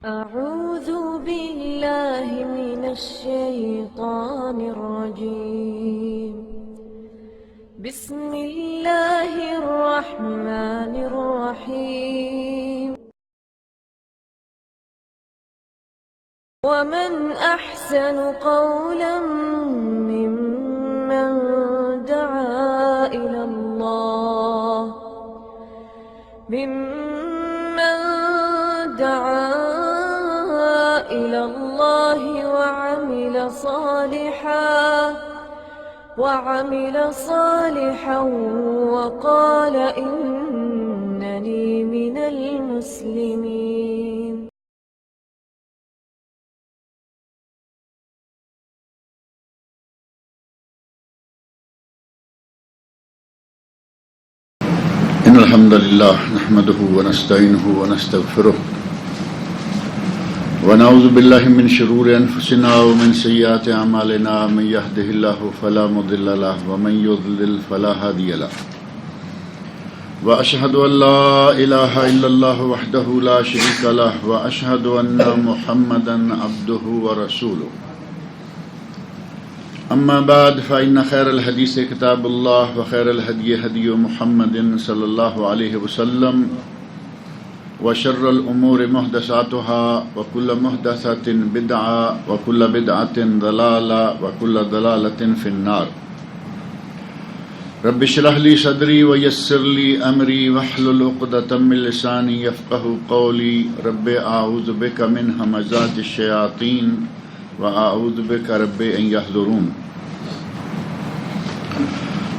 أعوذ بالله من الشيطان الرجيم. بسم الله الرحمن الرحيم. ومن أحسن قولا ممن دعا إلى الله وعمل صالحا وقال إنني من المسلمين. إن الحمد لله نحمده ونستعينه ونستغفره ونعوذ بالله من شرور أنفسنا ومن سيئات أعمالنا من يهده الله فلا مضل له ومن يضلل فلا هادي له وأشهد أن لا إله إلا الله وحده لا شريك له وأشهد أن محمدا عبده ورسوله. أما بعد فإن خير الحديث كتاب الله وخير الهدي هدي محمد صلى الله عليه وسلم وشر الأمور محدثاتها وكل محدثة بدعة وكل بدعة ضلالة وكل ضلالة في النار. رب اشرح لي صدري ويسر لي أمري واحلل عقدة من لساني يفقهوا قولي. رب أعوذ بك من همزات الشياطين وأعوذ بك رب أن يحضرون.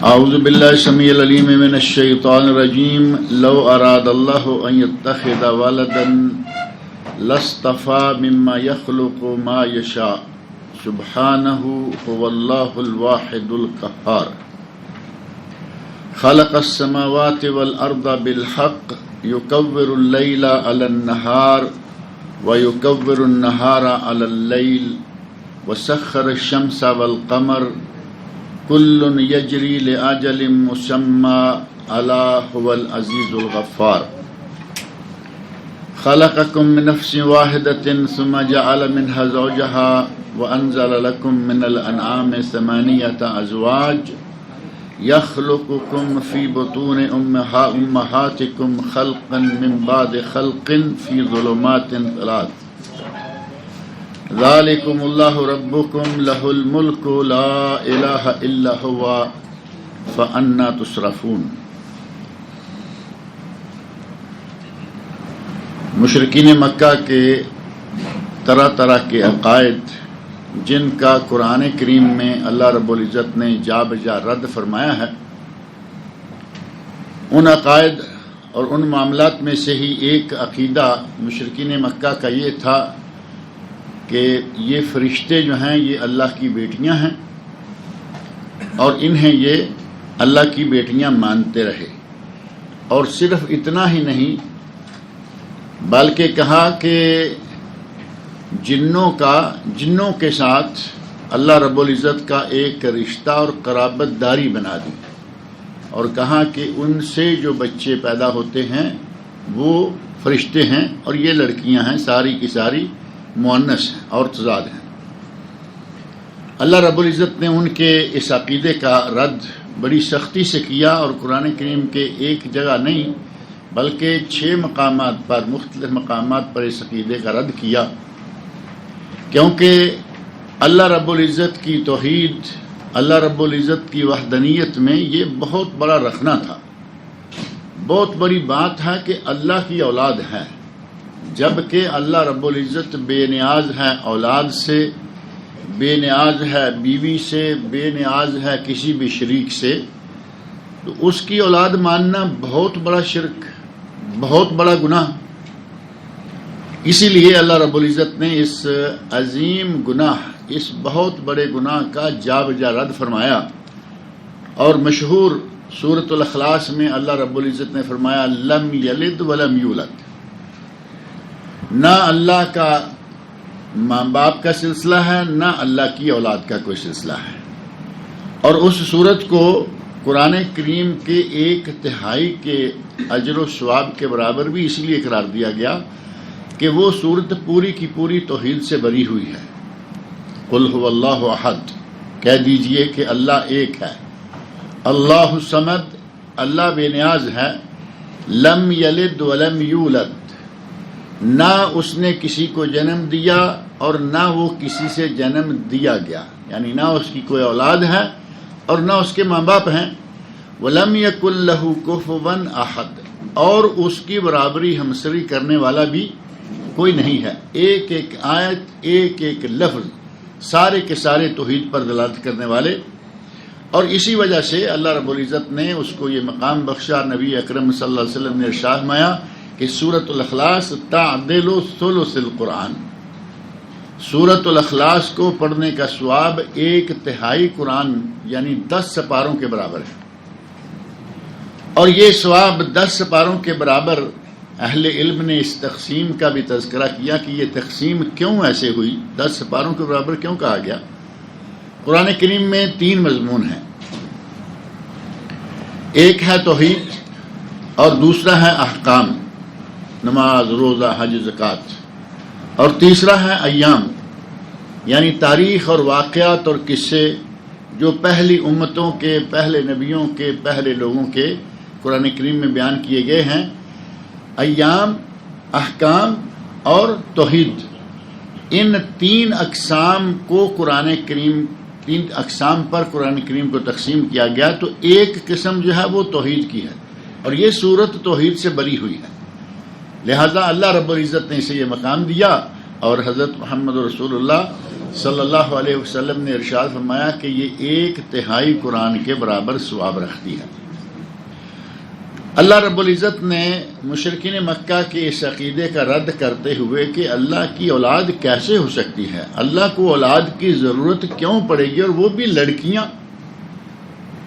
أعوذ بالله السميع العليم من الشيطان الرجيم. لو أراد الله أن يتخذ ولدا لاصطفى مما يخلق ما يشاء سبحانه هو الله الواحد القهار. خلق السماوات والأرض بالحق يكور الليل على النهار ويكور النهار على الليل وسخر الشمس والقمر كل يجري لأجل مسمى ألا هو العزيز الغفار. خلقكم من نفس واحدة ثم جعل منها زوجها وأنزل لكم من الأنعام 8 أزواج يخلقكم في بطون أمهاتكم خلقا من بعد خلق في ظلمات 3. ذلكم الله ربكم له الملك لا إله إلا هو فأنا تصرفون. مشرکین مکہ کے طرح طرح کے عقائد جن کا قرآن کریم میں اللہ رب العزت نے جا بجا رد فرمایا ہے، ان عقائد اور ان معاملات میں سے ہی ایک عقیدہ مشرکین مکہ کا یہ تھا کہ یہ فرشتے جو ہیں یہ اللہ کی بیٹیاں ہیں اور انہیں یہ اللہ کی بیٹیاں مانتے رہے. اور صرف اتنا ہی نہیں بلکہ کہا کہ جنوں کے ساتھ اللہ رب العزت کا ایک رشتہ اور قرابت داری بنا دی اور کہا کہ ان سے جو بچے پیدا ہوتے ہیں وہ فرشتے ہیں اور یہ لڑکیاں ہیں، ساری کی ساری مؤنث ہیں اور تضاد ہیں. اللہ رب العزت نے ان کے اس عقیدے کا رد بڑی سختی سے کیا اور قرآن کریم کے ایک جگہ نہیں بلکہ 6 مقامات پر، مختلف مقامات پر اس عقیدے کا رد کیا، کیونکہ اللہ رب العزت کی توحید، اللہ رب العزت کی وحدانیت میں یہ بہت بڑا رکھنا تھا. بہت بڑی بات ہے کہ اللہ کی اولاد ہے، جبکہ اللہ رب العزت بے نیاز ہے اولاد سے، بے نیاز ہے بیوی سے، بے نیاز ہے کسی بھی شریک سے. تو اس کی اولاد ماننا بہت بڑا شرک، بہت بڑا گناہ. اسی لیے اللہ رب العزت نے اس عظیم گناہ، اس بہت بڑے گناہ کا جا بجا رد فرمایا. اور مشہور سورۃ الاخلاص میں اللہ رب العزت نے فرمایا لم یلد ولم یولد. نہ اللہ کا ماں باپ کا سلسلہ ہے، نہ اللہ کی اولاد کا کوئی سلسلہ ہے. اور اس صورت کو قرآن کریم کے 1/3 کے اجر و ثواب کے برابر بھی اسی لیے قرار دیا گیا کہ وہ صورت پوری کی پوری توحید سے بری ہوئی ہے۔ قل هو اللہ احد، کہہ دیجئے کہ اللہ ایک ہے، اللہ الصمد، اللہ بے نیاز ہے، لم یلد ولم یولد، نہ اس نے کسی کو جنم دیا اور نہ وہ کسی سے جنم دیا گیا، یعنی نہ اس کی کوئی اولاد ہے اور نہ اس کے ماں باپ ہیں۔ ولم یکن لہ کفوا احد، اور اس کی برابری ہمسری کرنے والا بھی کوئی نہیں ہے۔ ایک ایک آیت، ایک ایک لفظ، سارے کے سارے توحید پر دلالت کرنے والے، اور اسی وجہ سے اللہ رب العزت نے اس کو یہ مقام بخشا۔ نبی اکرم صلی اللہ علیہ وسلم نے ارشاد فرمایا کہ سورۃ الاخلاص تعدل ثلث القرآن، سورۃ الاخلاص کو پڑھنے کا ثواب 1/3 قرآن یعنی 10 سپاروں کے برابر ہے۔ اور یہ ثواب 10 سپاروں کے برابر، اہل علم نے اس تقسیم کا بھی تذکرہ کیا کہ یہ تقسیم کیوں ایسے ہوئی، 10 سپاروں کے برابر کیوں کہا گیا۔ قرآن کریم میں 3 مضمون ہیں، ایک ہے توحید اور دوسرا ہے احکام، نماز، روزہ، حج، زکوٰۃ، اور تیسرا ہے ایام، یعنی تاریخ اور واقعات اور قصے جو پہلی امتوں کے، پہلے نبیوں کے، پہلے لوگوں کے قرآن کریم میں بیان کیے گئے ہیں۔ ایام، احکام اور توحید، ان 3 اقسام کو قرآن کریم، 3 اقسام پر قرآن کریم کو تقسیم کیا گیا، تو ایک قسم جو ہے وہ توحید کی ہے، اور یہ صورت توحید سے بری ہوئی ہے، لہذا اللہ رب العزت نے اسے یہ مقام دیا۔ اور حضرت محمد رسول اللہ صلی اللہ علیہ وسلم نے ارشاد فرمایا کہ یہ 1/3 قرآن کے برابر ثواب رکھتی ہے۔ اللہ رب العزت نے مشرکین مکہ کے اس عقیدے کا رد کرتے ہوئے کہ اللہ کی اولاد کیسے ہو سکتی ہے، اللہ کو اولاد کی ضرورت کیوں پڑے گی، اور وہ بھی لڑکیاں،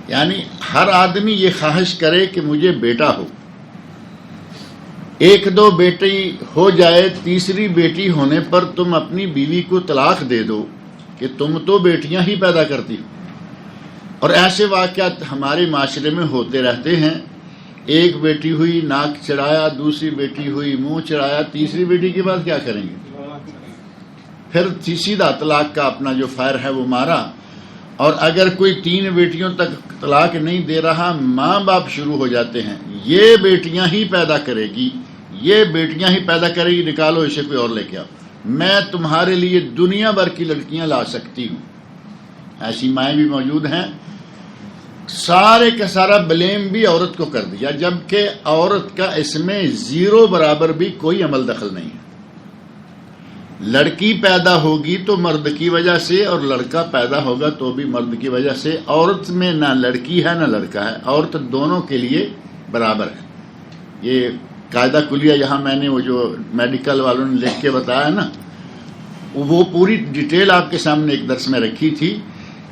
یعنی ہر آدمی یہ خواہش کرے کہ مجھے بیٹا ہو، 1-2 بیٹی ہو جائے، تیسری بیٹی ہونے پر تم اپنی بیوی کو طلاق دے دو کہ تم تو بیٹیاں ہی پیدا کرتی ہو۔ اور ایسے واقعات ہمارے معاشرے میں ہوتے رہتے ہیں، ایک بیٹی ہوئی ناک چڑھایا، دوسری بیٹی ہوئی منہ چڑھایا، تیسری بیٹی کے بعد کیا کریں گے؟ پھر سیدھا طلاق کا اپنا جو فائر ہے وہ مارا، اور اگر کوئی 3 بیٹیوں تک طلاق نہیں دے رہا، ماں باپ شروع ہو جاتے ہیں، یہ بیٹیاں ہی پیدا کرے گی، یہ بیٹیاں ہی پیدا کرے گی، نکالو اسے کوئی اور لے کے آؤ، میں تمہارے لیے دنیا بھر کی لڑکیاں لا سکتی ہوں۔ ایسی مائیں بھی موجود ہیں۔ سارے کا سارا بلیم بھی عورت کو کر دیا، جبکہ عورت کا اس میں 0 برابر بھی کوئی عمل دخل نہیں ہے۔ لڑکی پیدا ہوگی تو مرد کی وجہ سے، اور لڑکا پیدا ہوگا تو بھی مرد کی وجہ سے۔ عورت میں نہ لڑکی ہے نہ لڑکا ہے، عورت دونوں کے لیے برابر ہے۔ یہ قاعدہ کلیہ یہاں میں نے وہ جو میڈیکل والوں نے لکھ کے بتایا نا، وہ پوری ڈیٹیل آپ کے سامنے ایک درس میں رکھی تھی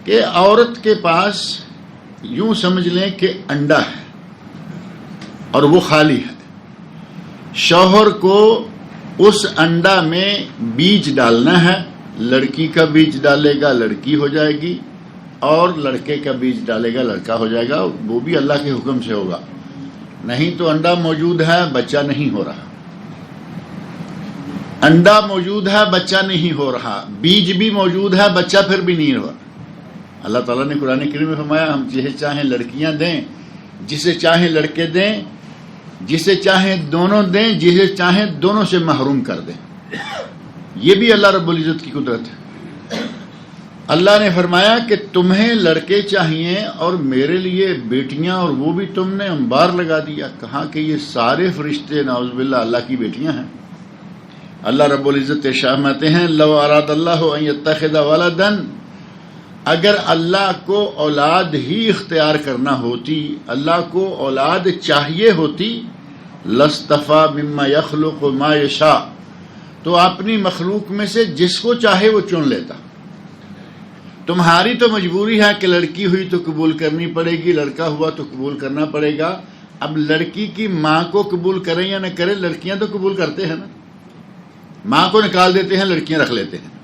کہ عورت کے پاس یوں سمجھ لیں کہ انڈا ہے اور وہ خالی ہے، شوہر کو اس انڈا میں بیج ڈالنا ہے، لڑکی کا بیج ڈالے گا لڑکی ہو جائے گی، اور لڑکے کا بیج ڈالے گا لڑکا ہو جائے گا، وہ بھی اللہ کے حکم سے ہوگا۔ نہیں تو انڈا موجود ہے بچہ نہیں ہو رہا، انڈا موجود ہے بچہ نہیں ہو رہا، بیج بھی موجود ہے بچہ پھر بھی نہیں ہو رہا۔ اللہ تعالیٰ نے قرآن کریم میں فرمایا ہم جسے چاہیں لڑکیاں دیں، جسے چاہیں لڑکے دیں، جسے چاہیں دونوں دیں، جسے چاہیں دونوں سے محروم کر دیں۔ یہ بھی اللہ رب العزت کی قدرت ہے۔ اللہ نے فرمایا کہ تمہیں لڑکے چاہیے اور میرے لیے بیٹیاں، اور وہ بھی تم نے انبار لگا دیا، کہا کہ یہ سارے فرشتے نعوذ باللہ اللہ کی بیٹیاں ہیں۔ اللہ رب العزت ارشاد فرماتے ہیں لو اراد اللہ ان یتخذ ولدا، اگر اللہ کو اولاد ہی اختیار کرنا ہوتی، اللہ کو اولاد چاہیے ہوتی، لاصطفیٰ مما یخلق ما یشاء، تو اپنی مخلوق میں سے جس کو چاہے وہ چن لیتا۔ تمہاری تو مجبوری ہے کہ لڑکی ہوئی تو قبول کرنی پڑے گی، لڑکا ہوا تو قبول کرنا پڑے گا۔ اب لڑکی کی ماں کو قبول کریں یا نہ کریں، لڑکیاں تو قبول کرتے ہیں نا، ماں کو نکال دیتے ہیں، لڑکیاں رکھ لیتے ہیں۔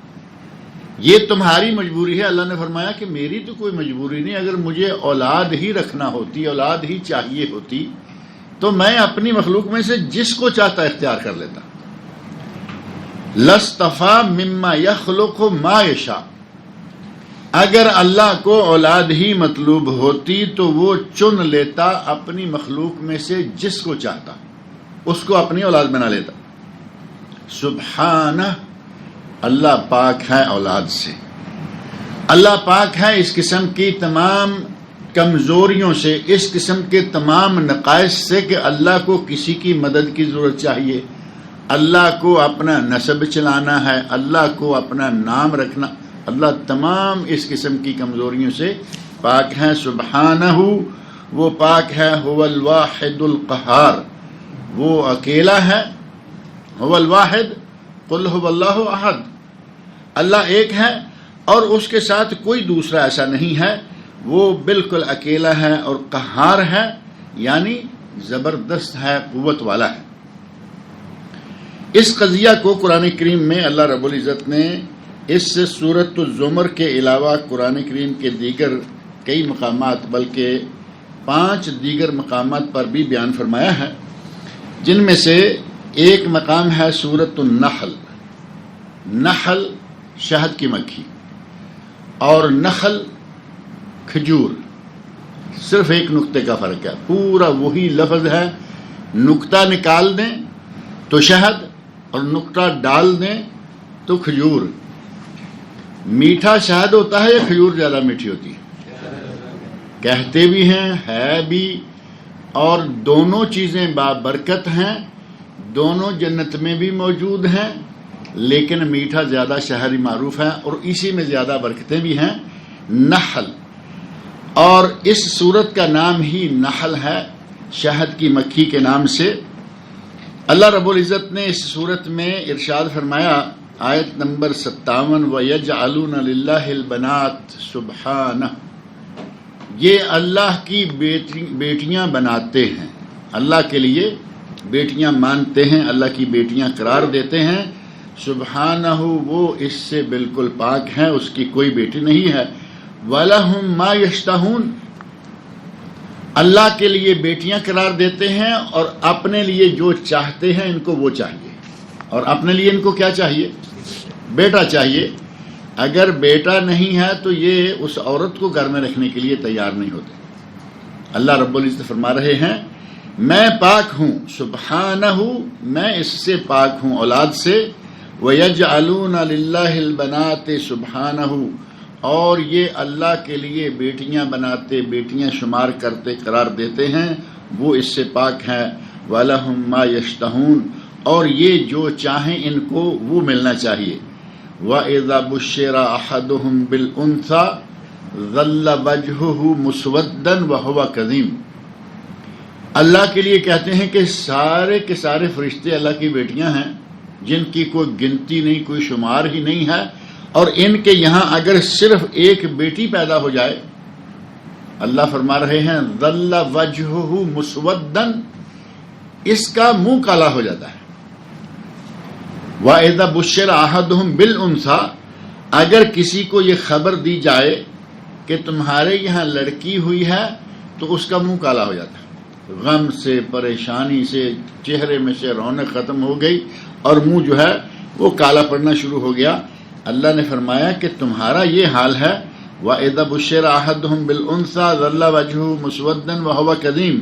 یہ تمہاری مجبوری ہے۔ اللہ نے فرمایا کہ میری تو کوئی مجبوری نہیں، اگر مجھے اولاد ہی رکھنا ہوتی، اولاد ہی چاہیے ہوتی، تو میں اپنی مخلوق میں سے جس کو چاہتا اختیار کر لیتا۔ لَاصْطَفَىٰ مِمَّا يَخْلُقُ مَا يَشَاءُ، اگر اللہ کو اولاد ہی مطلوب ہوتی تو وہ چن لیتا اپنی مخلوق میں سے جس کو چاہتا، اس کو اپنی اولاد بنا لیتا۔ سبحانہ، اللہ پاک ہے اولاد سے، اللہ پاک ہے اس قسم کی تمام کمزوریوں سے، اس قسم کے تمام نقائص سے کہ اللہ کو کسی کی مدد کی ضرورت چاہیے، اللہ کو اپنا نسب چلانا ہے، اللہ کو اپنا نام رکھنا، اللہ تمام اس قسم کی کمزوریوں سے پاک ہے۔ سبحانہ، وہ پاک ہے، هو الواحد القہار، وہ اکیلا ہے، هو الواحد قل هو اللہ احد، اللہ ایک ہے اور اس کے ساتھ کوئی دوسرا ایسا نہیں ہے، وہ بالکل اکیلا ہے اور قہار ہے، یعنی زبردست ہے، قوت والا ہے۔ اس قضیہ کو قرآن کریم میں اللہ رب العزت نے اس سورۃ الزمر کے علاوہ قرآن کریم کے دیگر کئی مقامات، بلکہ 5 دیگر مقامات پر بھی بیان فرمایا ہے، جن میں سے ایک مقام ہے سورۃ النحل۔ نحل شہد کی مکھی اور نخل کھجور، صرف ایک نقطے کا فرق ہے، پورا وہی لفظ ہے، نقطہ نکال دیں تو شہد اور نقطہ ڈال دیں تو کھجور۔ میٹھا شہد ہوتا ہے یا کھجور زیادہ میٹھی ہوتی ہے؟ کہتے بھی ہیں، ہے بھی، اور دونوں چیزیں بابرکت ہیں، دونوں جنت میں بھی موجود ہیں، لیکن میٹھا زیادہ شہری معروف ہے اور اسی میں زیادہ برکتیں بھی ہیں، نحل۔ اور اس سورت کا نام ہی نحل ہے، شہد کی مکھی کے نام سے۔ اللہ رب العزت نے اس سورت میں ارشاد فرمایا، آیت نمبر 57، وَيَجْعَلُونَ لِلَّهِ الْبَنَاتِ سُبْحَانَهُ، یہ اللہ کی بیٹیاں بناتے ہیں، اللہ کے لیے بیٹیاں مانتے ہیں، اللہ کی بیٹیاں قرار دیتے ہیں۔ سبحانہ، وہ اس سے بالکل پاک ہے، اس کی کوئی بیٹی نہیں ہے۔ وَلَهُم مَا يَشْتَهُونَ، اللہ کے لیے بیٹیاں قرار دیتے ہیں اور اپنے لیے جو چاہتے ہیں ان کو وہ چاہیے، اور اپنے لیے ان کو کیا چاہیے؟ بیٹا چاہیے۔ اگر بیٹا نہیں ہے تو یہ اس عورت کو گھر میں رکھنے کے لیے تیار نہیں ہوتے۔ اللہ رب العزت فرما رہے ہیں، میں پاک ہوں، سبحانہ، میں اس سے پاک ہوں اولاد سے، وَيَجْعَلُونَ لِلَّهِ الْبَنَاتِ سُبْحَانَهُ، اور یہ اللہ کے لیے بیٹیاں بناتے، بیٹیاں شمار کرتے، قرار دیتے ہیں، وہ اس سے پاک ہے۔ وَلَهُم مَا يَشْتَهُونَ، اور یہ جو چاہیں ان کو وہ ملنا چاہیے۔ وَإِذَا بُشِّرَ أَحَدُهُمْ بِالْأُنثَىٰ ظَلَّ وَجْهُهُ مُسْوَدًّا وَهُوَ كَظِيمٌ، اللہ کے لیے کہتے ہیں کہ سارے کے سارے فرشتے اللہ کی بیٹیاں ہیں، جن کی کوئی گنتی نہیں، کوئی شمار ہی نہیں ہے، اور ان کے یہاں اگر صرف ایک بیٹی پیدا ہو جائے، اللہ فرما رہے ہیں ظَلَّ وَجْهُهُ مُسْوَدًّا، اس کا منہ کالا ہو جاتا ہے۔ وَإِذَا بُشِّرَ أَحَدُهُمْ بِالْأُنثَىٰ، اگر کسی کو یہ خبر دی جائے کہ تمہارے یہاں لڑکی ہوئی ہے تو اس کا منہ کالا ہو جاتا ہے، غم سے، پریشانی سے، چہرے میں سے رونق ختم ہو گئی اور منہ جو ہے وہ کالا پڑنا شروع ہو گیا۔ اللہ نے فرمایا کہ تمہارا یہ حال ہے، وَإِذَا بُشِّرَ أَحَدُهُمْ بِالْأُنثَىٰ ظَلَّ وَجْهُهُ مُسْوَدًّا وَهُوَ كَظِيمٌ،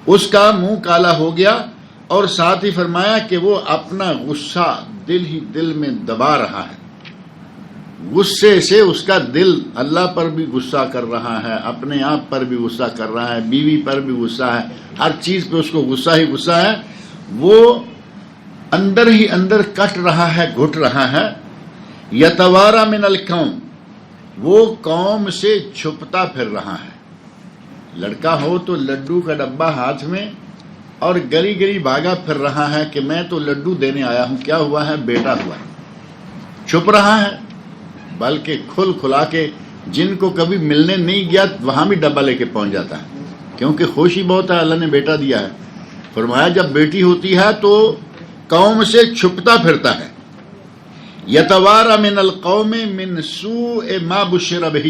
اس کا منہ کالا ہو گیا، اور ساتھ ہی فرمایا کہ وہ اپنا غصہ دل ہی دل میں دبا رہا ہے، غصے سے اس کا دل اللہ پر بھی غصہ کر رہا ہے، اپنے آپ پر بھی غصہ کر رہا ہے، بیوی پر بھی غصہ ہے، ہر چیز پہ اس کو غصہ ہی غصہ ہے، وہ اندر ہی اندر کٹ رہا ہے، گھٹ رہا ہے۔ یتوارا من القوم، وہ قوم سے چھپتا پھر رہا ہے۔ لڑکا ہو تو لڈو کا ڈبہ ہاتھ میں اور گلی گلی بھاگا پھر رہا ہے کہ میں تو لڈو دینے آیا ہوں، کیا ہوا ہے؟ بیٹا ہوا ہے، چھپ رہا ہے، بلکہ کھل کھلا کے جن کو کبھی ملنے نہیں گیا وہاں بھی ڈبہ لے کے پہنچ جاتا ہے، کیونکہ خوشی بہت ہے، اللہ نے بیٹا دیا ہے۔ فرمایا جب بیٹی ہوتی ہے تو قوم سے چھپتا پھرتا ہے۔ یتوارا من القوم من سوء ما بشر بہ،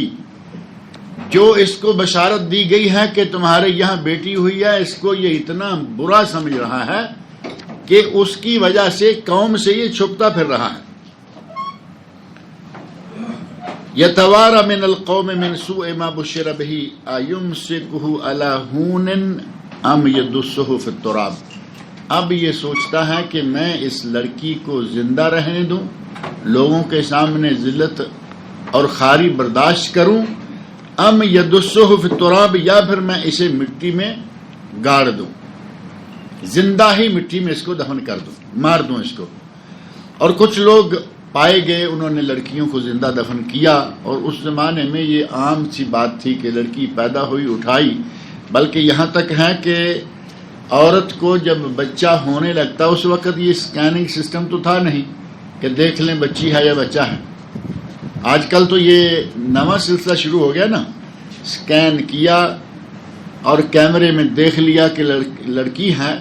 جو اس کو بشارت دی گئی ہے کہ تمہارے یہاں بیٹی ہوئی ہے، اس کو یہ اتنا برا سمجھ رہا ہے کہ اس کی وجہ سے قوم سے یہ چھپتا پھر رہا ہے. یتوارا من القوم من سوء ما بشر به ایمسکہ علی ہون ام یدسہ فی التراب. اب یہ سوچتا ہے کہ میں اس لڑکی کو زندہ رہنے دوں، لوگوں کے سامنے ذلت اور خواری برداشت کروں، ام یدسہ فی التراب، یا پھر میں اسے مٹی میں گاڑ دوں، زندہ ہی مٹی میں اس کو دفن کر دوں، مار دوں اس کو. اور کچھ لوگ پائے گئے، انہوں نے لڑکیوں کو زندہ دفن کیا، اور اس زمانے میں یہ عام سی بات تھی کہ لڑکی پیدا ہوئی اٹھائی، بلکہ یہاں تک ہے کہ عورت کو جب بچہ ہونے لگتا اس وقت یہ اسکیننگ سسٹم تو تھا نہیں کہ دیکھ لیں بچی ہے یا بچہ ہے. آج کل تو یہ نواں سلسلہ شروع ہو گیا نا، اسکین کیا اور کیمرے میں دیکھ لیا کہ لڑکی ہے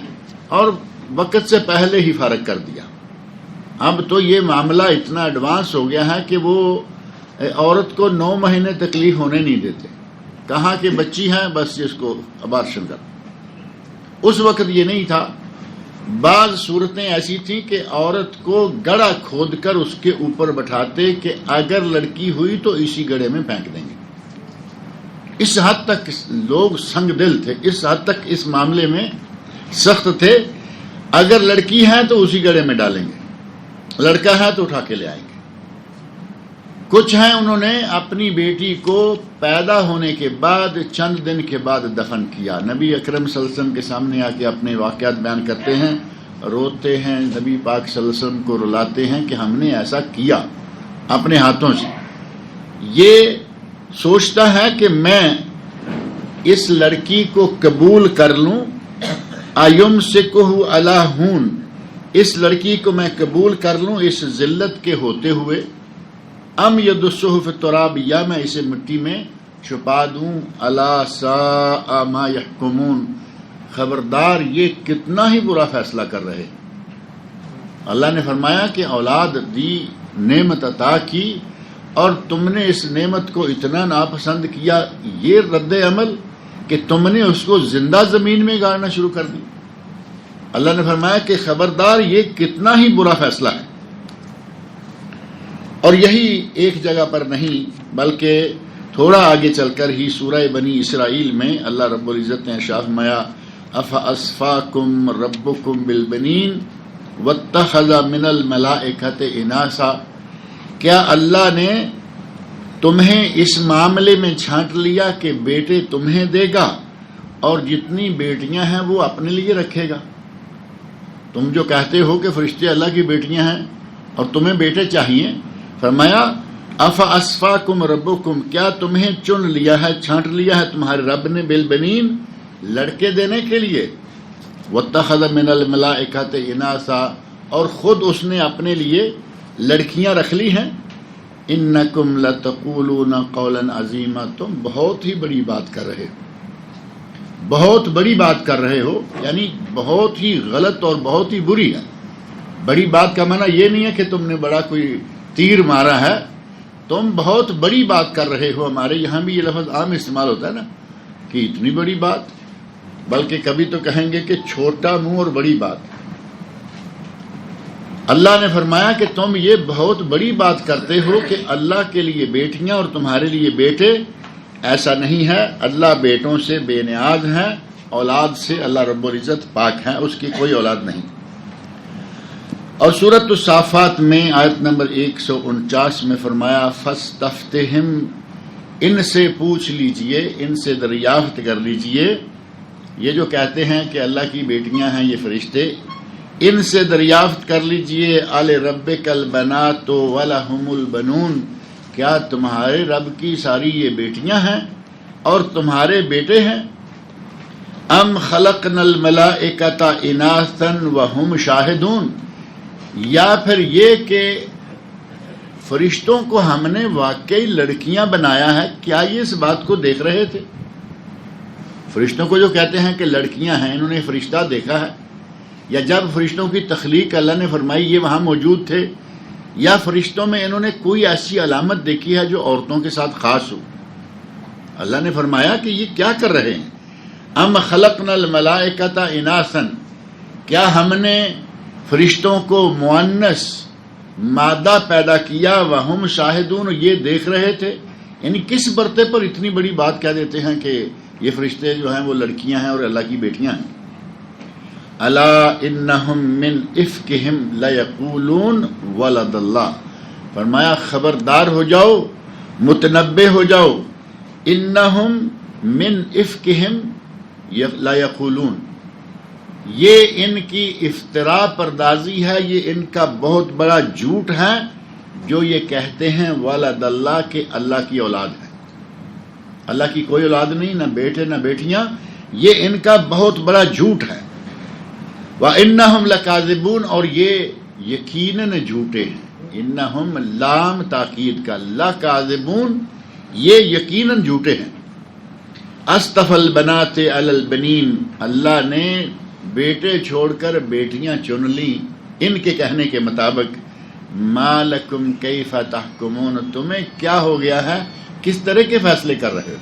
اور وقت سے پہلے ہی فارغ کر دیا. اب تو یہ معاملہ اتنا ایڈوانس ہو گیا ہے کہ وہ عورت کو 9 مہینے تکلیف ہونے نہیں دیتے، کہاں کہ بچی ہے بس اس کو ابارشن کر. اس وقت یہ نہیں تھا. بعض صورتیں ایسی تھیں کہ عورت کو گڑھا کھود کر اس کے اوپر بٹھاتے کہ اگر لڑکی ہوئی تو اسی گڑھے میں پھینک دیں گے. اس حد تک لوگ سنگ دل تھے، اس حد تک اس معاملے میں سخت تھے. اگر لڑکی ہے تو اسی گڑھے میں ڈالیں گے، لڑکا ہے تو اٹھا کے لے آئیں گے. کچھ ہیں انہوں نے اپنی بیٹی کو پیدا ہونے کے بعد چند دن کے بعد دفن کیا. نبی اکرم صلی اللہ علیہ وسلم کے سامنے آ کے اپنے واقعات بیان کرتے ہیں، روتے ہیں، نبی پاک صلی اللہ علیہ وسلم کو رلاتے ہیں کہ ہم نے ایسا کیا اپنے ہاتھوں سے. یہ سوچتا ہے کہ میں اس لڑکی کو قبول کر لوں، ایمسکہ علی ہون، اس لڑکی کو میں قبول کر لوں اس ذلت کے ہوتے ہوئے، ام یدسہ فی التراب، یا میں اسے مٹی میں چھپا دوں. الا ساء ما یحکمون، خبردار یہ کتنا ہی برا فیصلہ کر رہے. اللہ نے فرمایا کہ اولاد دی، نعمت عطا کی، اور تم نے اس نعمت کو اتنا ناپسند کیا. یہ رد عمل کہ تم نے اس کو زندہ زمین میں گاڑنا شروع کر دی. اللہ نے فرمایا کہ خبردار یہ کتنا ہی برا فیصلہ ہے. اور یہی ایک جگہ پر نہیں بلکہ تھوڑا آگے چل کر ہی سورہ بنی اسرائیل میں اللہ رب العزت نے ارشاد فرمایا، افاصفاکم ربکم بالبنین واتخذ من الملائکۃ اناسا، کیا اللہ نے تمہیں اس معاملے میں چھانٹ لیا کہ بیٹے تمہیں دے گا اور جتنی بیٹیاں ہیں وہ اپنے لیے رکھے گا؟ تم جو کہتے ہو کہ فرشتے اللہ کی بیٹیاں ہیں اور تمہیں بیٹے چاہیے، فرمایا افاصفاکم ربکم، کیا تمہیں چن لیا ہے، چھانٹ لیا ہے تمہارے رب نے بالبنین، لڑکے دینے کے لیے، واتخذ من الملائکۃ اناسا، اور خود اس نے اپنے لیے لڑکیاں رکھ لی ہیں. انکم لتقولون قولا عظیما، تم بہت ہی بڑی بات کر رہے ہو، بہت بڑی بات کر رہے ہو، یعنی بہت ہی غلط اور بہت ہی بری ہے. بڑی بات کا معنی یہ نہیں ہے کہ تم نے بڑا کوئی تیر مارا ہے، تم بہت بڑی بات کر رہے ہو. ہمارے یہاں بھی یہ لفظ عام استعمال ہوتا ہے نا کہ اتنی بڑی بات، بلکہ کبھی تو کہیں گے کہ چھوٹا منہ اور بڑی بات. اللہ نے فرمایا کہ تم یہ بہت بڑی بات کرتے ہو کہ اللہ کے لیے بیٹیاں اور تمہارے لیے بیٹے. ایسا نہیں ہے، اللہ بیٹوں سے بے نیاز ہیں، اولاد سے اللہ رب العزت پاک ہیں، اس کی کوئی اولاد نہیں. اور سورۃ الصافات میں آیت نمبر 149 میں فرمایا فاستفتہم، ان سے پوچھ لیجئے، ان سے دریافت کر لیجئے. یہ جو کہتے ہیں کہ اللہ کی بیٹیاں ہیں یہ فرشتے، ان سے دریافت کر لیجئے الربک البنات ولہم البنون، کیا تمہارے رب کی ساری یہ بیٹیاں ہیں اور تمہارے بیٹے ہیں؟ ام خلقنا الملائکۃ اناثا وہم شاہدون، یا پھر یہ کہ فرشتوں کو ہم نے واقعی لڑکیاں بنایا ہے، کیا یہ اس بات کو دیکھ رہے تھے؟ فرشتوں کو جو کہتے ہیں کہ لڑکیاں ہیں، انہوں نے فرشتہ دیکھا ہے؟ یا جب فرشتوں کی تخلیق اللہ نے فرمائی یہ وہاں موجود تھے؟ یا فرشتوں میں انہوں نے کوئی ایسی علامت دیکھی ہے جو عورتوں کے ساتھ خاص ہو؟ اللہ نے فرمایا کہ یہ کیا کر رہے ہیں. ام خلقنا الملائکۃ اناثا، کیا ہم نے فرشتوں کو مؤنث مادہ پیدا کیا وہم شاہدون، یہ دیکھ رہے تھے. یعنی کس برتے پر اتنی بڑی بات کہہ دیتے ہیں کہ یہ فرشتے جو ہیں وہ لڑکیاں ہیں اور اللہ کی بیٹیاں ہیں. الا انہم من افکہم لیقولون ولد اللہ، فرمایا خبردار ہو جاؤ، متنبہ ہو جاؤ. انہم من افکہم لیقولون، یہ ان کی افتراء پردازی ہے، یہ ان کا بہت بڑا جھوٹ ہے جو یہ کہتے ہیں ولد اللہ، کہ اللہ کی اولاد ہے. اللہ کی کوئی اولاد نہیں، نہ بیٹے نہ بیٹیاں، یہ ان کا بہت بڑا جھوٹ ہے. وَإِنَّهُمْ لَكَاذِبُونَ، اور یہ یقیناً جھوٹے ہیں. انہم لام تاکید کا، لَكَاذِبُونَ، یہ یقیناً جھوٹے ہیں. اصطفى البنات علی البنین، اللہ نے بیٹے چھوڑ کر بیٹیاں چن لیں ان کے کہنے کے مطابق. ما لکم کیف تحکمون، تمہیں کیا ہو گیا ہے، کس طرح کے فیصلے کر رہے ہو.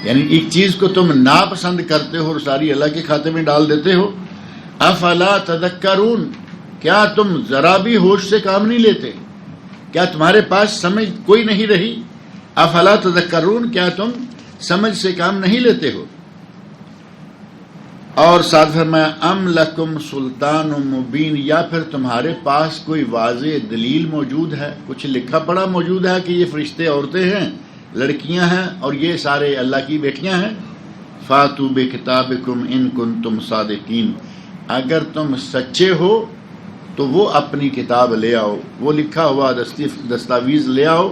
یعنی ایک چیز کو تم ناپسند کرتے ہو اور ساری اللہ کے کھاتے میں ڈال دیتے ہو. افلا تذکرون، کیا تم ذرا بھی ہوش سے کام نہیں لیتے، کیا تمہارے پاس سمجھ کوئی نہیں رہی. افلا تذکرون، کیا تم سمجھ سے کام نہیں لیتے ہو. اور ساتھ فرمایا ام لکم سلطان مبین، یا پھر تمہارے پاس کوئی واضح دلیل موجود ہے، کچھ لکھا پڑھا موجود ہے کہ یہ فرشتے عورتیں ہیں، لڑکیاں ہیں اور یہ سارے اللہ کی بیٹیاں ہیں. فاتو بکتابکم ان کنتم صادقین، اگر تم سچے ہو تو وہ اپنی کتاب لے آؤ، وہ لکھا ہوا دستاویز لے آؤ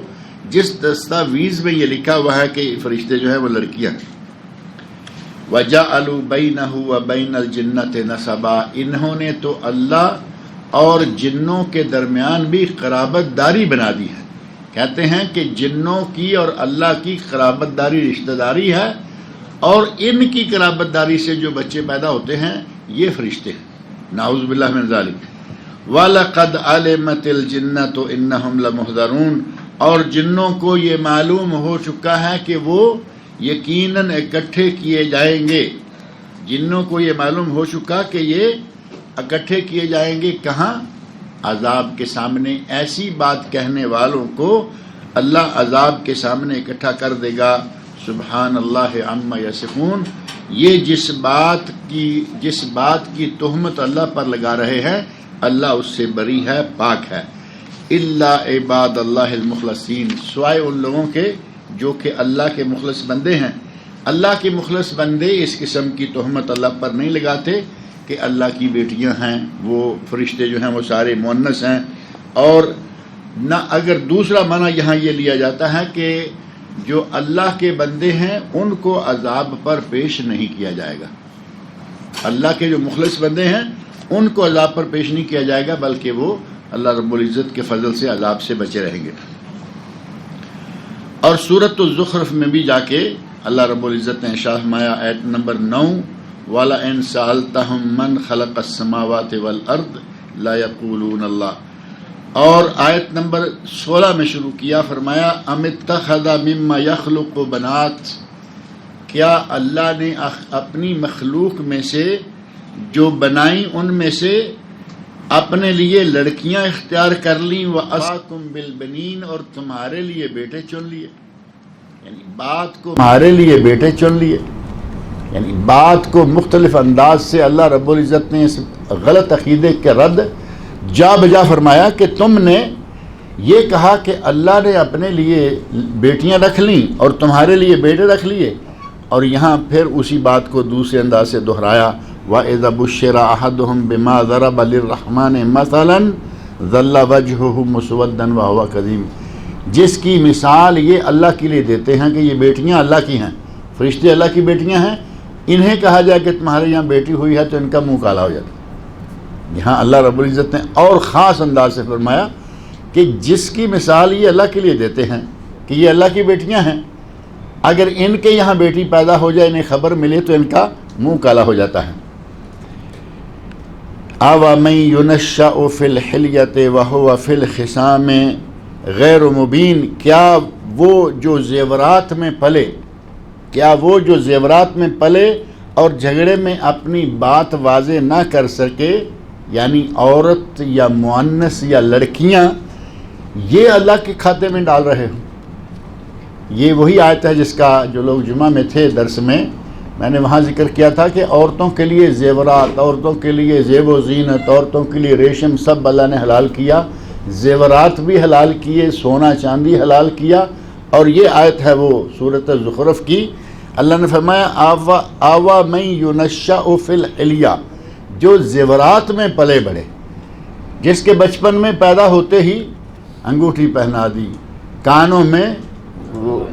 جس دستاویز میں یہ لکھا ہوا ہے کہ فرشتے جو ہیں وہ لڑکیاں ہیں. وَجَعَلُوا بَيْنَهُ وَبَيْنَ الْجِنَّةِ نَسَبًا، انہوں نے تو اللہ اور جنوں کے درمیان بھی قرابت داری بنا دی ہے. کہتے ہیں کہ جنوں کی اور اللہ کی قرابت داری رشتہ داری ہے، اور ان کی قرابت داری سے جو بچے پیدا ہوتے ہیں یہ فرشتے ہیں. نعوذ باللہ من ذالک. وَلَقَدْ عَلِمَتِ الْجِنَّةُ إِنَّهُمْ لَمُحْضَرُونَ، اور جنوں کو یہ معلوم ہو چکا ہے کہ وہ یقیناً اکٹھے کیے جائیں گے. جنوں کو یہ معلوم ہو چکا کہ یہ اکٹھے کیے جائیں گے. کہاں؟ عذاب کے سامنے. ایسی بات کہنے والوں کو اللہ عذاب کے سامنے اکٹھا کر دے گا. سبحان اللہ عما یصفون، یہ جس بات کی تہمت اللہ پر لگا رہے ہیں اللہ اس سے بری ہے، پاک ہے. الا عباد اللہ المخلصین، سوائے ان لوگوں کے جو کہ اللہ کے مخلص بندے ہیں. اللہ کے مخلص بندے اس قسم کی تہمت اللہ پر نہیں لگاتے کہ اللہ کی بیٹیاں ہیں، وہ فرشتے جو ہیں وہ سارے مؤنث ہیں. اور نہ اگر دوسرا معنی یہاں یہ لیا جاتا ہے کہ جو اللہ کے بندے ہیں ان کو عذاب پر پیش نہیں کیا جائے گا. اللہ کے جو مخلص بندے ہیں ان کو عذاب پر پیش نہیں کیا جائے گا، بلکہ وہ اللہ رب العزت کے فضل سے عذاب سے بچے رہیں گے. اور سورۃ الزخرف میں بھی جا کے اللہ رب العزت نے ارشاد فرمایا آیت نمبر 9 وَلَئِن سَأَلْتَهُم مَّنْ خَلَقَ السَّمَاوَاتِ وَالْأَرْضِ لَيَقُولُونَ اللَّهُ. اور آیت نمبر 16 میں شروع کیا، فرمایا ام اتخذ مما یخلق بنات، کیا اللہ نے اپنی مخلوق میں سے جو بنائیں ان میں سے اپنے لیے لڑکیاں اختیار کر لیں. وَأَصْفَاكُمْ بِالْبَنِينَ، اور تمہارے لیے بیٹے چن لیے. یعنی بات کو تمہارے لیے بیٹے چن لیے، یعنی بات کو مختلف انداز سے اللہ رب العزت نے اس غلط عقیدے کے رد جا بجا فرمایا کہ تم نے یہ کہا کہ اللہ نے اپنے لیے بیٹیاں رکھ لیں اور تمہارے لیے بیٹے رکھ لیے. اور یہاں پھر اسی بات کو دوسرے انداز سے دہرایا وَإِذَا بُشِّرَ أَحَدُهُم بِمَا ضَرَبَ لِلرَّحْمَنِ مَثَلًا ظَلَّ وَجْهُهُ مُسْوَدًّا وَهُوَ كَظِيمٌ، جس کی مثال یہ اللہ کے لیے دیتے ہیں کہ یہ بیٹیاں اللہ کی ہیں، فرشتے اللہ کی بیٹیاں ہیں. انہیں کہا جائے کہ تمہارے یہاں بیٹی ہوئی ہے تو ان کا منہ کالا ہو جاتا. یہاں اللہ رب العزت نے اور خاص انداز سے فرمایا کہ جس کی مثال یہ اللہ کے لیے دیتے ہیں کہ یہ اللہ کی بیٹیاں ہیں، اگر ان کے یہاں بیٹی پیدا ہو جائے، انہیں خبر ملے تو ان کا منہ کالا ہو جاتا ہے. أَوَمَن يُنَشَّأُ فِي الْحِلْيَةِ وَهُوَ فِي الْخِصَامِ غَيْرُ مُبِينٍ، کیا وہ جو زیورات میں پلے اور جھگڑے میں اپنی بات واضح نہ کر سکے، یعنی عورت یا مؤنث یا لڑکیاں، یہ اللہ کے کھاتے میں ڈال رہے ہو؟ یہ وہی آیت ہے جس کا جو لوگ جمعہ میں تھے درس میں نے وہاں ذکر کیا تھا کہ عورتوں کے لیے زیورات، عورتوں کے لیے زیب و زینت، عورتوں کے لیے ریشم سب اللہ نے حلال کیا، زیورات بھی حلال کیے، سونا چاندی حلال کیا۔ اور یہ آیت ہے وہ سورۃ زخرف کی، اللہ نے فرمایا آوا من ینشأ فی الحلیہ، جو زیورات میں پلے بڑھے، جس کے بچپن میں پیدا ہوتے ہی انگوٹھی پہنا دی، کانوں میں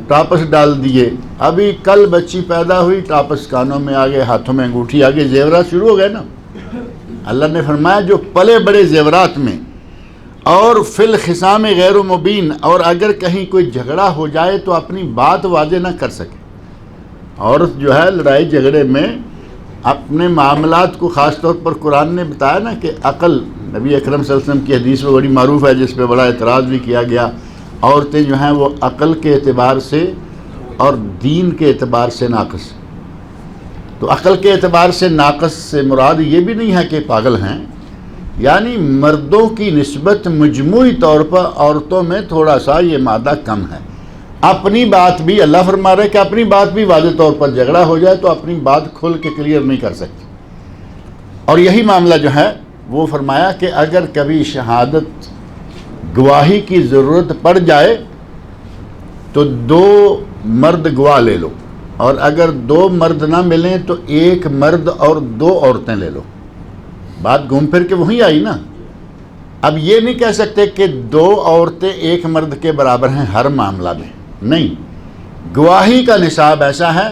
ٹاپس ڈال دیے، ابھی کل بچی پیدا ہوئی ٹاپس کانوں میں آگے، ہاتھوں میں انگوٹھی آگے، زیورات شروع ہو گئے نا۔ اللہ نے فرمایا جو پلے بڑے زیورات میں، اور فی الخصام غیر مبین، اور اگر کہیں کوئی جھگڑا ہو جائے تو اپنی بات واضح نہ کر سکے۔ عورت جو ہے لڑائی جھگڑے میں اپنے معاملات کو، خاص طور پر قرآن نے بتایا نا کہ عقل، نبی اکرم صلی اللہ علیہ وسلم کی حدیث میں بڑی معروف ہے جس پہ بڑا اعتراض بھی کیا گیا، عورتیں جو ہیں وہ عقل کے اعتبار سے اور دین کے اعتبار سے ناقص۔ تو عقل کے اعتبار سے ناقص سے مراد یہ بھی نہیں ہے کہ پاگل ہیں، یعنی مردوں کی نسبت مجموعی طور پر عورتوں میں تھوڑا سا یہ مادہ کم ہے۔ اپنی بات بھی، اللہ فرما رہے کہ اپنی بات بھی واضح طور پر جھگڑا ہو جائے تو اپنی بات کھل کے کلیئر نہیں کر سکتی۔ اور یہی معاملہ جو ہے وہ فرمایا کہ اگر کبھی شہادت گواہی کی ضرورت پڑ جائے تو 2 مرد گواہ لے لو، اور اگر 2 مرد نہ ملیں تو 1 مرد اور 2 عورتیں لے لو۔ بات گھوم پھر کے وہیں آئی نا۔ اب یہ نہیں کہہ سکتے کہ 2 عورتیں 1 مرد کے برابر ہیں ہر معاملہ میں، نہیں۔ گواہی کا نصاب ایسا ہے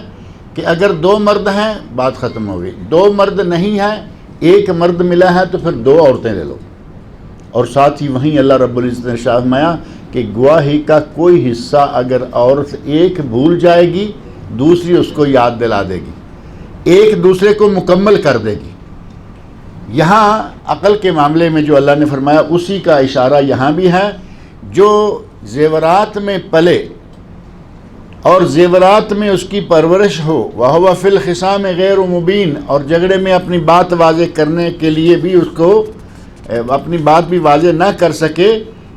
کہ اگر 2 مرد ہیں بات ختم ہو گئی، 2 مرد نہیں ہیں، 1 مرد ملا ہے تو پھر 2 عورتیں لے لو۔ اور ساتھ ہی وہیں اللہ رب العزت نے ارشاد فرمایا کہ گواہی کا کوئی حصہ اگر عورت ایک بھول جائے گی دوسری اس کو یاد دلا دے گی، ایک دوسرے کو مکمل کر دے گی۔ یہاں عقل کے معاملے میں جو اللہ نے فرمایا اسی کا اشارہ یہاں بھی ہے۔ جو زیورات میں پلے اور زیورات میں اس کی پرورش ہو، وَهُوَ فِي الْخِصَامِ غَيْرُ مُبِينٍ، اور جھگڑے میں اپنی بات واضح کرنے کے لیے بھی اس کو اپنی بات بھی واضح نہ کر سکے،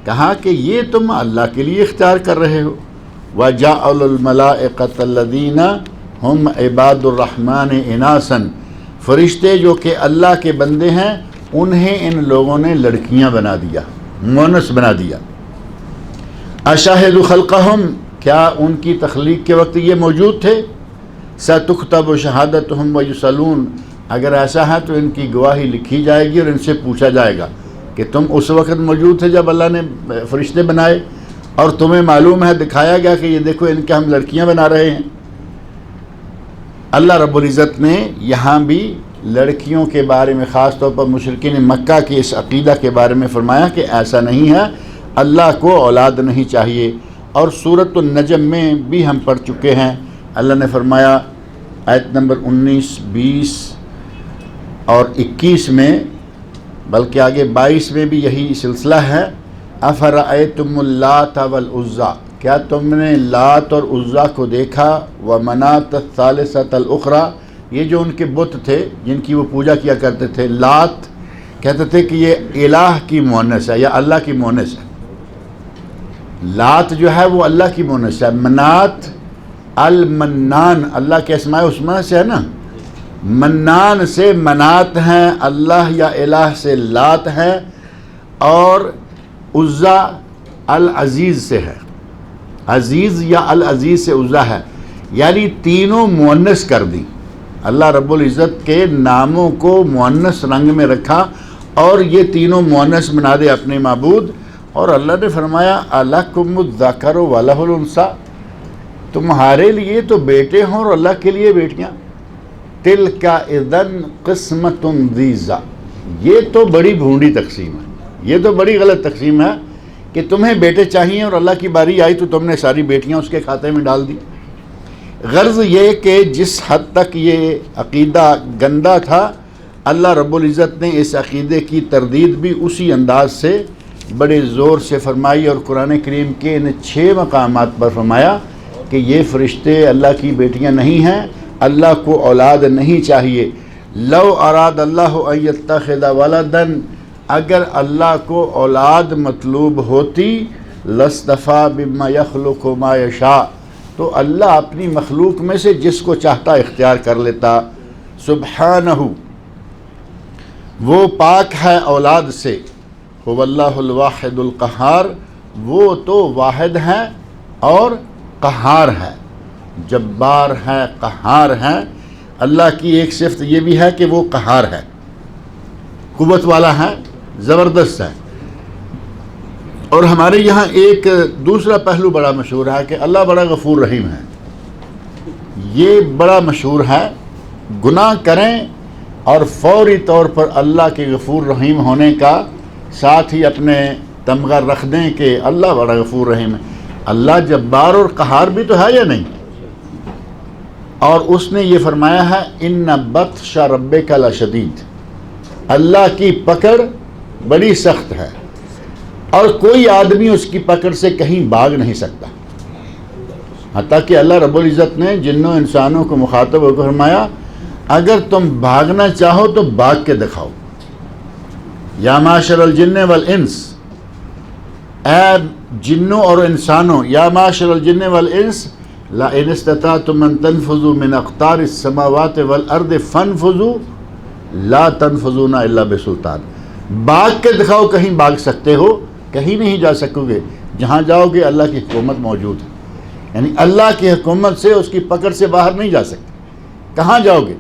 کہا کہ یہ تم اللہ کے لیے اختیار کر رہے ہو۔ وَجَعَلُوا الْمَلَائِكَةَ الَّذِينَ هُمْ عِبَادُ الرَّحْمَنِ إِنَاثًا، فرشتے جو کہ اللہ کے بندے ہیں انہیں ان لوگوں نے لڑکیاں بنا دیا، مؤنث بنا دیا۔ أَشَهِدُ خَلْقَهُمْ، کیا ان کی تخلیق کے وقت یہ موجود تھے؟ سَتُكْتَبُ شَهَادَتُهُمْ وَيُسْأَلُونَ، اگر ایسا ہے تو ان کی گواہی لکھی جائے گی اور ان سے پوچھا جائے گا کہ تم اس وقت موجود تھے جب اللہ نے فرشتے بنائے، اور تمہیں معلوم ہے، دکھایا گیا کہ یہ دیکھو ان کے ہم لڑکیاں بنا رہے ہیں۔ اللہ رب العزت نے یہاں بھی لڑکیوں کے بارے میں، خاص طور پر مشرکین مکہ کے اس عقیدہ کے بارے میں فرمایا کہ ایسا نہیں ہے، اللہ کو اولاد نہیں چاہیے۔ اور سورۃ النجم میں بھی ہم پڑھ چکے ہیں، اللہ نے فرمایا آیت نمبر 19، 20 اور 21 میں، بلکہ آگے 22 میں بھی یہی سلسلہ ہے۔ افرأیتم اللات والعزیٰ، کیا تم نے لات اور عزیٰ کو دیکھا؟ ومناۃ الثالثۃ الاخری، یہ جو ان کے بت تھے جن کی وہ پوجا کیا کرتے تھے۔ لات کہتے تھے کہ یہ الہ کی مؤنث ہے یا اللہ کی مؤنث ہے، لات جو ہے وہ اللہ کی مؤنث ہے۔ منات المنان، اللہ کے اسماء الحسنی سے ہے نا، منان سے منات ہیں، اللہ یا الہ سے لات ہے، اور عزیٰ العزیز سے ہے، عزیز یا العزیز سے عزیٰ ہے، یعنی تینوں مؤنث کر دی۔ اللہ رب العزت کے ناموں کو مؤنث رنگ میں رکھا اور یہ تینوں مؤنث بنا دے اپنے معبود۔ اور اللہ نے فرمایا الکم الذکر ولہ الانثیٰ، تمہارے لیے تو بیٹے ہوں اور اللہ کے لیے بیٹیاں۔ تلک اذن قسمۃ ضیزیٰ، یہ تو بڑی بھونڈی تقسیم ہے، یہ تو بڑی غلط تقسیم ہے کہ تمہیں بیٹے چاہیے اور اللہ کی باری آئی تو تم نے ساری بیٹیاں اس کے کھاتے میں ڈال دی۔ غرض یہ کہ جس حد تک یہ عقیدہ گندا تھا، اللہ رب العزت نے اس عقیدے کی تردید بھی اسی انداز سے بڑے زور سے فرمائی، اور قرآن کریم کے ان 6 مقامات پر فرمایا کہ یہ فرشتے اللہ کی بیٹیاں نہیں ہیں، اللہ کو اولاد نہیں چاہیے۔ لو اراد اللہ ان یتخذ ولدا، اگر اللہ کو اولاد مطلوب ہوتی، لاصطفیٰ مما یخلق ما یشاء، تو اللہ اپنی مخلوق میں سے جس کو چاہتا اختیار کر لیتا۔ سبحانہ، وہ پاک ہے اولاد سے، هو اللہ الواحد القہار، وہ تو واحد ہے اور قہار ہے، جبار ہے، قہار ہے۔ اللہ کی ایک صفت یہ بھی ہے کہ وہ قہار ہے، قوت والا ہے، زبردست ہے۔ اور ہمارے یہاں ایک دوسرا پہلو بڑا مشہور ہے کہ اللہ بڑا غفور رحیم ہے، یہ بڑا مشہور ہے۔ گناہ کریں اور فوری طور پر اللہ کے غفور رحیم ہونے کا ساتھ ہی اپنے تمغہ رکھ دیں کہ اللہ بڑا غفور رحیم ہے۔ اللہ جبار اور قہار بھی تو ہے یا نہیں؟ اور اس نے یہ فرمایا ہے ان بطش ربک لشدید، اللہ کی پکڑ بڑی سخت ہے اور کوئی آدمی اس کی پکڑ سے کہیں بھاگ نہیں سکتا۔ حتیٰ کہ اللہ رب العزت نے جنوں انسانوں کو مخاطب ہو کر فرمایا اگر تم بھاگنا چاہو تو بھاگ کے دکھاؤ۔ یا معاشر الجن والانس، اے جنوں اور انسانوں، یا معاشر الجن والانس لئن استطعتم ان تنفذوا من اقطار السماوات والارض فانفذوا لا تنفذون الا بسلطان۔ بھاگ کے دکھاؤ، کہیں بھاگ سکتے ہو، کہیں نہیں جا سکو گے، جہاں جاؤ گے اللہ کی حکومت موجود ہے، یعنی اللہ کی حکومت سے، اس کی پکڑ سے باہر نہیں جا سکتے، کہاں جاؤ گے؟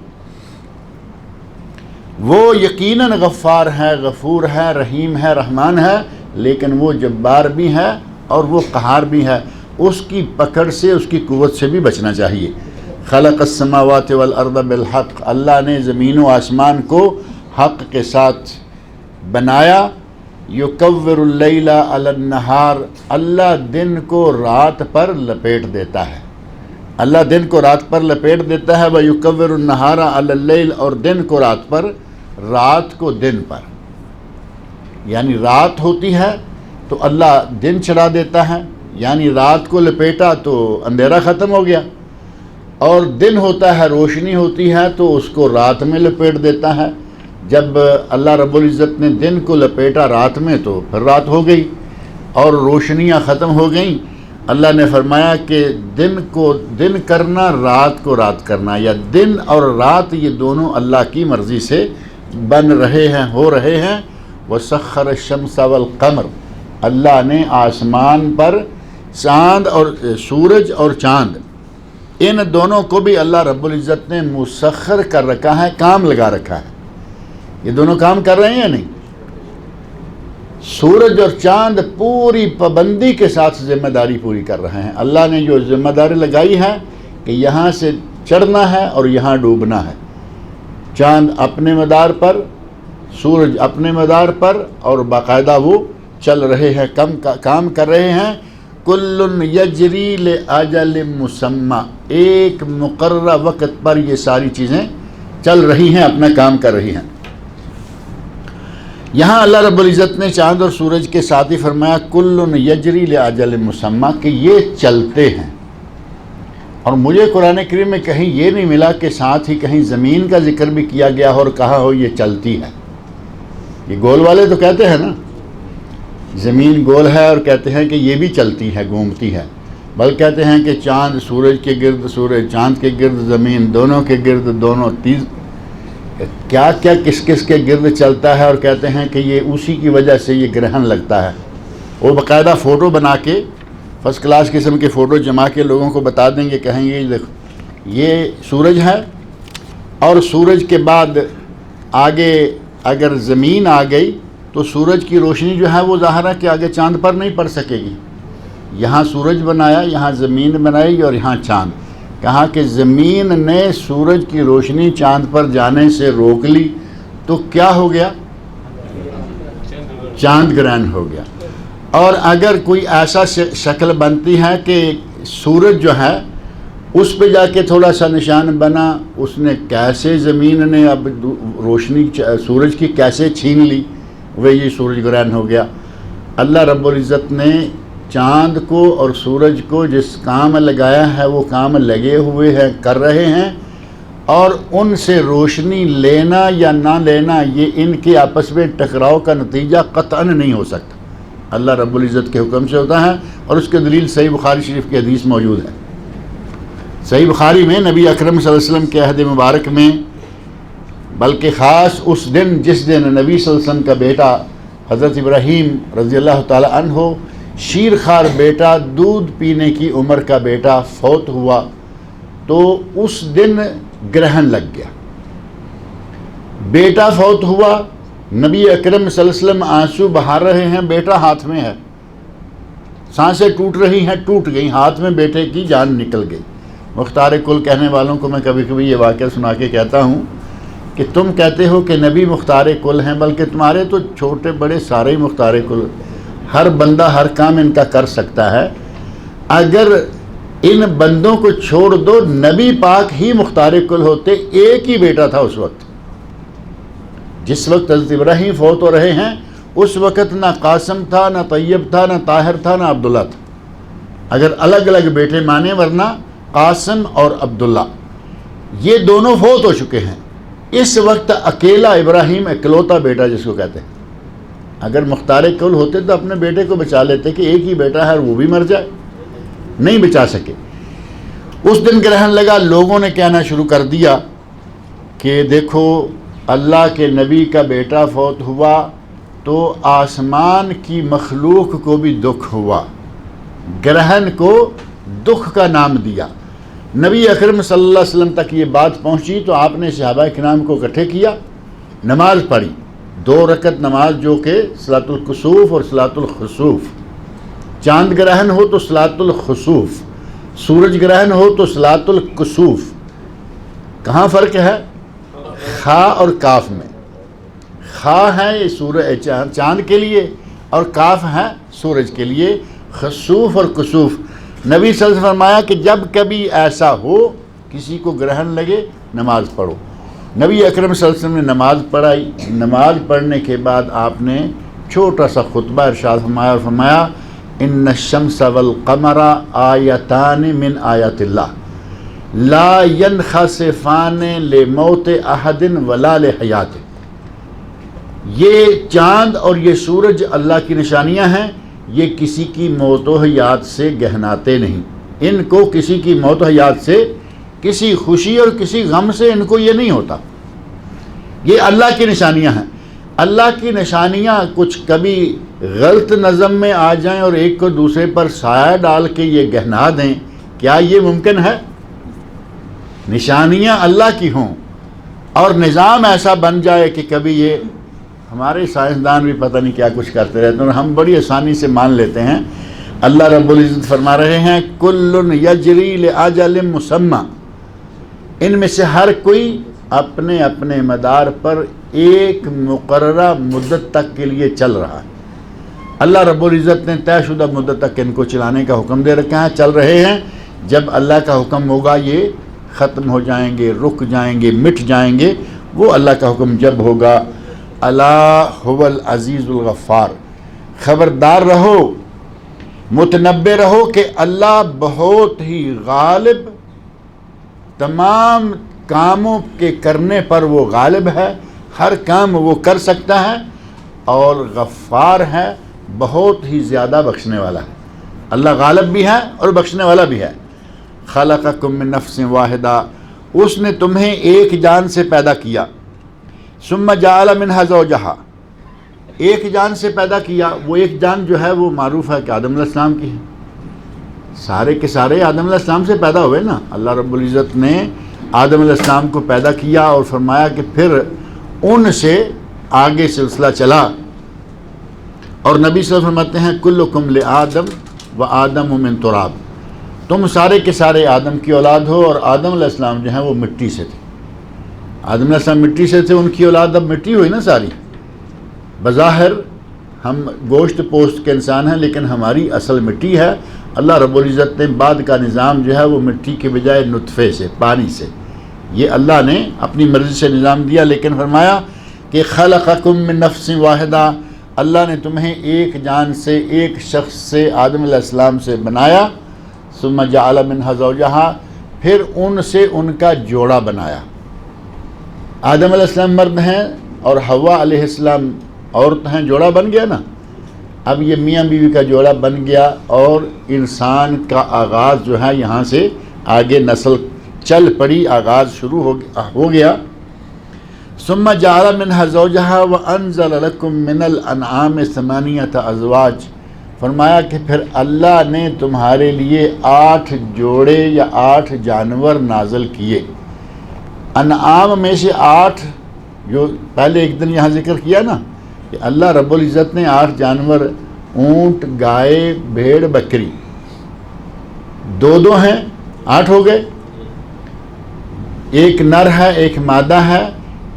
وہ یقیناً غفار ہے، غفور ہے، رحیم ہے، رحمان ہے، لیکن وہ جبار بھی ہے اور وہ قہار بھی ہے، اس کی پکڑ سے، اس کی قوت سے بھی بچنا چاہیے۔ خلق السماوات والارض بالحق، اللہ نے زمین و آسمان کو حق کے ساتھ بنایا۔ یکور اللیل علی النہار، اللہ دن کو رات پر لپیٹ دیتا ہے، اللہ دن کو رات پر لپیٹ دیتا ہے۔ ویکور النہار علی اللیل، اور دن کو رات پر، رات کو دن پر، یعنی رات ہوتی ہے تو اللہ دن چڑھا دیتا ہے، یعنی رات کو لپیٹا تو اندھیرا ختم ہو گیا، اور دن ہوتا ہے، روشنی ہوتی ہے تو اس کو رات میں لپیٹ دیتا ہے۔ جب اللہ رب العزت نے دن کو لپیٹا رات میں تو پھر رات ہو گئی اور روشنیاں ختم ہو گئیں۔ اللہ نے فرمایا کہ دن کو دن کرنا، رات کو رات کرنا، یا دن اور رات یہ دونوں اللہ کی مرضی سے بن رہے ہیں، ہو رہے ہیں۔ وَسَخَّرَ الشَّمْسَ وَالْقَمَرَ، اللہ نے آسمان پر چاند اور سورج اور چاند، ان دونوں کو بھی اللہ رب العزت نے مسخر کر رکھا ہے، کام لگا رکھا ہے۔ یہ دونوں کام کر رہے ہیں یا نہیں؟ سورج اور چاند پوری پابندی کے ساتھ ذمہ داری پوری کر رہے ہیں۔ اللہ نے جو ذمہ داری لگائی ہے کہ یہاں سے چڑھنا ہے اور یہاں ڈوبنا ہے، چاند اپنے مدار پر، سورج اپنے مدار پر، اور باقاعدہ وہ چل رہے ہیں، کام کر رہے ہیں۔ کل یجری لاجل مسمی، ایک مقررہ وقت پر یہ ساری چیزیں چل رہی ہیں، اپنا کام کر رہی ہیں۔ یہاں اللہ رب العزت نے چاند اور سورج کے ساتھ ہی فرمایا کل یجری لاجل مسمی، کہ یہ چلتے ہیں۔ اور مجھے قرآن کریم میں کہیں یہ نہیں ملا کہ ساتھ ہی کہیں زمین کا ذکر بھی کیا گیا ہو اور کہا ہو یہ چلتی ہے۔ یہ گول والے تو کہتے ہیں نا، زمین گول ہے اور کہتے ہیں کہ یہ بھی چلتی ہے، گھومتی ہے، بلکہ کہتے ہیں کہ چاند سورج کے گرد، سورج چاند کے گرد، زمین دونوں کے گرد، دونوں تیز، کیا کیا کس کس کے گرد چلتا ہے، اور کہتے ہیں کہ یہ اسی کی وجہ سے یہ گرہن لگتا ہے۔ وہ باقاعدہ فوٹو بنا کے، فرسٹ کلاس قسم کے فوٹو جما کے لوگوں کو بتا دیں گے، کہیں گے دیکھو یہ سورج ہے، اور سورج کے بعد آگے اگر زمین آ گئی تو سورج کی روشنی جو ہے وہ ظاہر ہے کہ آگے چاند پر نہیں پڑ سکے گی۔ یہاں سورج بنایا، یہاں زمین بنائی اور یہاں چاند، کہا کہ زمین نے سورج کی روشنی چاند پر جانے سے روک لی تو کیا ہو گیا؟ چاند گرہن ہو گیا۔ اور اگر کوئی ایسا شکل بنتی ہے کہ سورج جو ہے اس پہ جا کے تھوڑا سا نشان بنا، اس نے کیسے زمین نے اب روشنی سورج کی کیسے چھین لی، وہ یہ سورج گرہن ہو گیا۔ اللہ رب العزت نے چاند کو اور سورج کو جس کام لگایا ہے وہ کام لگے ہوئے ہیں، کر رہے ہیں، اور ان سے روشنی لینا یا نہ لینا یہ ان کے آپس میں ٹکراؤ کا نتیجہ قطعاً نہیں ہو سکتا، اللہ رب العزت کے حکم سے ہوتا ہے، اور اس کے دلیل صحیح بخاری شریف کی حدیث موجود ہے۔ صحیح بخاری میں نبی اکرم صلی اللہ علیہ وسلم کے عہد مبارک میں، بلکہ خاص اس دن جس دن نبی صلی اللہ علیہ وسلم کا بیٹا حضرت ابراہیم رضی اللہ تعالی عنہ، شیرخوار بیٹا، دودھ پینے کی عمر کا بیٹا فوت ہوا، تو اس دن گرہن لگ گیا۔ بیٹا فوت ہوا، نبی اکرم صلی اللہ علیہ وسلم آنسو بہا رہے ہیں، بیٹا ہاتھ میں ہے، سانسیں ٹوٹ رہی ہیں، ٹوٹ گئیں، ہاتھ میں بیٹے کی جان نکل گئی۔ مختار کل کہنے والوں کو میں کبھی کبھی یہ واقعہ سنا کے کہتا ہوں کہ تم کہتے ہو کہ نبی مختار کل ہیں، بلکہ تمہارے تو چھوٹے بڑے سارے ہی مختار کل، ہر بندہ ہر کام ان کا کر سکتا ہے۔ اگر ان بندوں کو چھوڑ دو، نبی پاک ہی مختار کل ہوتے، ایک ہی بیٹا تھا اس وقت۔ جس وقت حضرت ابراہیم فوت ہو رہے ہیں اس وقت نہ قاسم تھا، نہ طیب تھا، نہ طاہر تھا، نہ عبداللہ تھا، اگر الگ الگ بیٹے مانے، ورنہ قاسم اور عبداللہ یہ دونوں فوت ہو چکے ہیں۔ اس وقت اکیلا ابراہیم، اکلوتا بیٹا جس کو کہتے ہیں، اگر مختار کل ہوتے تو اپنے بیٹے کو بچا لیتے کہ ایک ہی بیٹا ہے اور وہ بھی مر جائے، نہیں بچا سکے۔ اس دن گرہن لگا، لوگوں نے کہنا شروع کر دیا کہ دیکھو اللہ کے نبی کا بیٹا فوت ہوا تو آسمان کی مخلوق کو بھی دکھ ہوا، گرہن کو دکھ کا نام دیا۔ نبی اکرم صلی اللہ علیہ وسلم تک یہ بات پہنچی تو آپ نے صحابہ کرام کو اکٹھے کیا، نماز پڑھی، 2 رکعت نماز، جو کہ صلاۃ الکسوف اور صلاۃ الخسوف۔ چاند گرہن ہو تو صلاۃ الخسوف، سورج گرہن ہو تو صلاۃ الکسوف۔ کہاں فرق ہے؟ خا اور کاف میں۔ خا ہے یہ چاند کے لیے اور کاف ہے سورج کے لیے، خسوف اور کسوف۔ نبی صلی اللہ علیہ وسلم نے فرمایا کہ جب کبھی ایسا ہو، کسی کو گرہن لگے، نماز پڑھو۔ نبی اکرم صلی اللہ علیہ وسلم نے نماز پڑھائی۔ نماز پڑھنے کے بعد آپ نے چھوٹا سا خطبہ ارشاد فرمایا اور فرمایا ان الشمس والقمر آیتان من آیات اللہ لا ینخسفان لموت احد ولا لحیات۔ یہ چاند اور یہ سورج اللہ کی نشانیاں ہیں، یہ کسی کی موت و حیات سے گہناتے نہیں، ان کو کسی کی موت و حیات سے، کسی خوشی اور کسی غم سے ان کو یہ نہیں ہوتا، یہ اللہ کی نشانیاں ہیں۔ اللہ کی نشانیاں کچھ کبھی غلط نظم میں آ جائیں اور ایک کو دوسرے پر سایہ ڈال کے یہ گہنا دیں، کیا یہ ممکن ہے؟ نشانیاں اللہ کی ہوں اور نظام ایسا بن جائے کہ کبھی یہ، ہمارے سائنسدان بھی پتہ نہیں کیا کچھ کرتے رہتے ہیں اور ہم بڑی آسانی سے مان لیتے ہیں۔ اللہ رب العزت فرما رہے ہیں کل یجری لاجل مسمی، ان میں سے ہر کوئی اپنے اپنے مدار پر ایک مقررہ مدت تک کے لیے چل رہا ہے۔ اللہ رب العزت نے طے شدہ مدت تک ان کو چلانے کا حکم دے رکھا ہے، چل رہے ہیں۔ جب اللہ کا حکم ہوگا یہ ختم ہو جائیں گے، رک جائیں گے، مٹ جائیں گے، وہ اللہ کا حکم جب ہوگا۔ اللہ هو العزیز الغفار، خبردار رہو، متنبہ رہو کہ اللہ بہت ہی غالب، تمام کاموں کے کرنے پر وہ غالب ہے، ہر کام وہ کر سکتا ہے، اور غفار ہے، بہت ہی زیادہ بخشنے والا ہے۔ اللہ غالب بھی ہے اور بخشنے والا بھی ہے۔ خلقکم من نفس واحدہ، اس نے تمہیں ایک جان سے پیدا کیا، ثم جعل منها زوجہا، ایک جان سے پیدا کیا۔ وہ ایک جان جو ہے وہ معروف ہے کہ آدم علیہ السلام کی ہے، سارے کے سارے آدم علیہ السلام سے پیدا ہوئے نا۔ اللہ رب العزت نے آدم علیہ السلام کو پیدا کیا اور فرمایا کہ پھر ان سے آگے سلسلہ چلا، اور نبی صلی اللہ علیہ وسلم فرماتے ہیں کلکم لآدم و آدم من تراب، تم سارے کے سارے آدم کی اولاد ہو، اور آدم علیہ السلام جو ہیں وہ مٹی سے تھے۔ آدم علیہ السلام مٹی سے تھے، ان کی اولاد اب مٹی ہوئی نا ساری۔ بظاہر ہم گوشت پوست کے انسان ہیں، لیکن ہماری اصل مٹی ہے۔ اللہ رب العزت نے بعد کا نظام جو ہے وہ مٹی کے بجائے نطفے سے، پانی سے، یہ اللہ نے اپنی مرضی سے نظام دیا، لیکن فرمایا کہ خلقکم من نفس واحدہ، اللہ نے تمہیں ایک جان سے، ایک شخص سے، آدم علیہ السلام سے بنایا، ثم جعل منها زوجہا، پھر ان سے ان کا جوڑا بنایا۔ آدم علیہ السلام مرد ہیں اور حوا علیہ السلام عورت ہیں، جوڑا بن گیا نا. اب یہ میاں بیوی کا جوڑا بن گیا اور انسان کا آغاز جو ہے یہاں سے آگے نسل چل پڑی، آغاز شروع ہو گیا. ثم جعل منها زوجها وانزل لكم من الانعام ثمانیة ازواج. فرمایا کہ پھر اللہ نے تمہارے لیے 8 جوڑے یا 8 جانور نازل کیے. انعام میں سے 8 جو پہلے ایک دن یہاں ذکر کیا نا کہ اللہ رب العزت نے 8 جانور، اونٹ، گائے، بھیڑ، بکری، 2 ہیں، 8 ہو گئے. ایک نر ہے، ایک مادہ ہے،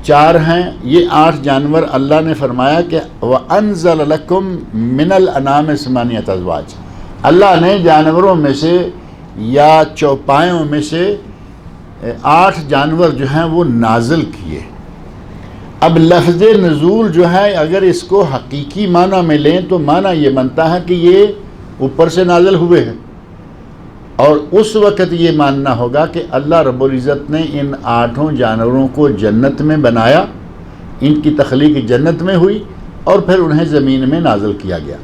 4 ہیں. یہ 8 جانور اللہ نے فرمایا کہ وَأَنزَلَ لَكُم مِّنَ الْأَنْعَامِ ثَمَانِيَةَ أَزْوَاجٍ. اللہ نے جانوروں میں سے یا چوپایوں میں سے 8 جانور جو ہیں وہ نازل کیے. اب لفظ نزول جو ہے اگر اس کو حقیقی معنی میں لیں تو معنی یہ بنتا ہے کہ یہ اوپر سے نازل ہوئے ہیں، اور اس وقت یہ ماننا ہوگا کہ اللہ رب العزت نے ان 8 جانوروں کو جنت میں بنایا، ان کی تخلیق جنت میں ہوئی اور پھر انہیں زمین میں نازل کیا گیا.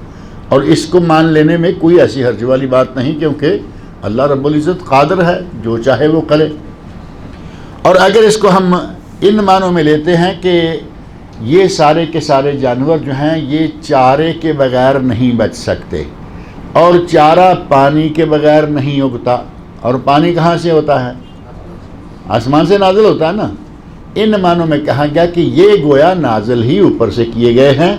اور اس کو مان لینے میں کوئی ایسی حرج والی بات نہیں، کیونکہ اللہ رب العزت قادر ہے، جو چاہے وہ کرے. اور اگر اس کو ہم ان معنوں میں لیتے ہیں کہ یہ سارے کے سارے جانور جو ہیں یہ چارے کے بغیر نہیں بچ سکتے، اور چارہ پانی کے بغیر نہیں اگتا. اور پانی کہاں سے ہوتا ہے؟ آسمان سے نازل ہوتا ہے نا. ان معنوں میں کہا گیا کہ یہ گویا نازل ہی اوپر سے کیے گئے ہیں.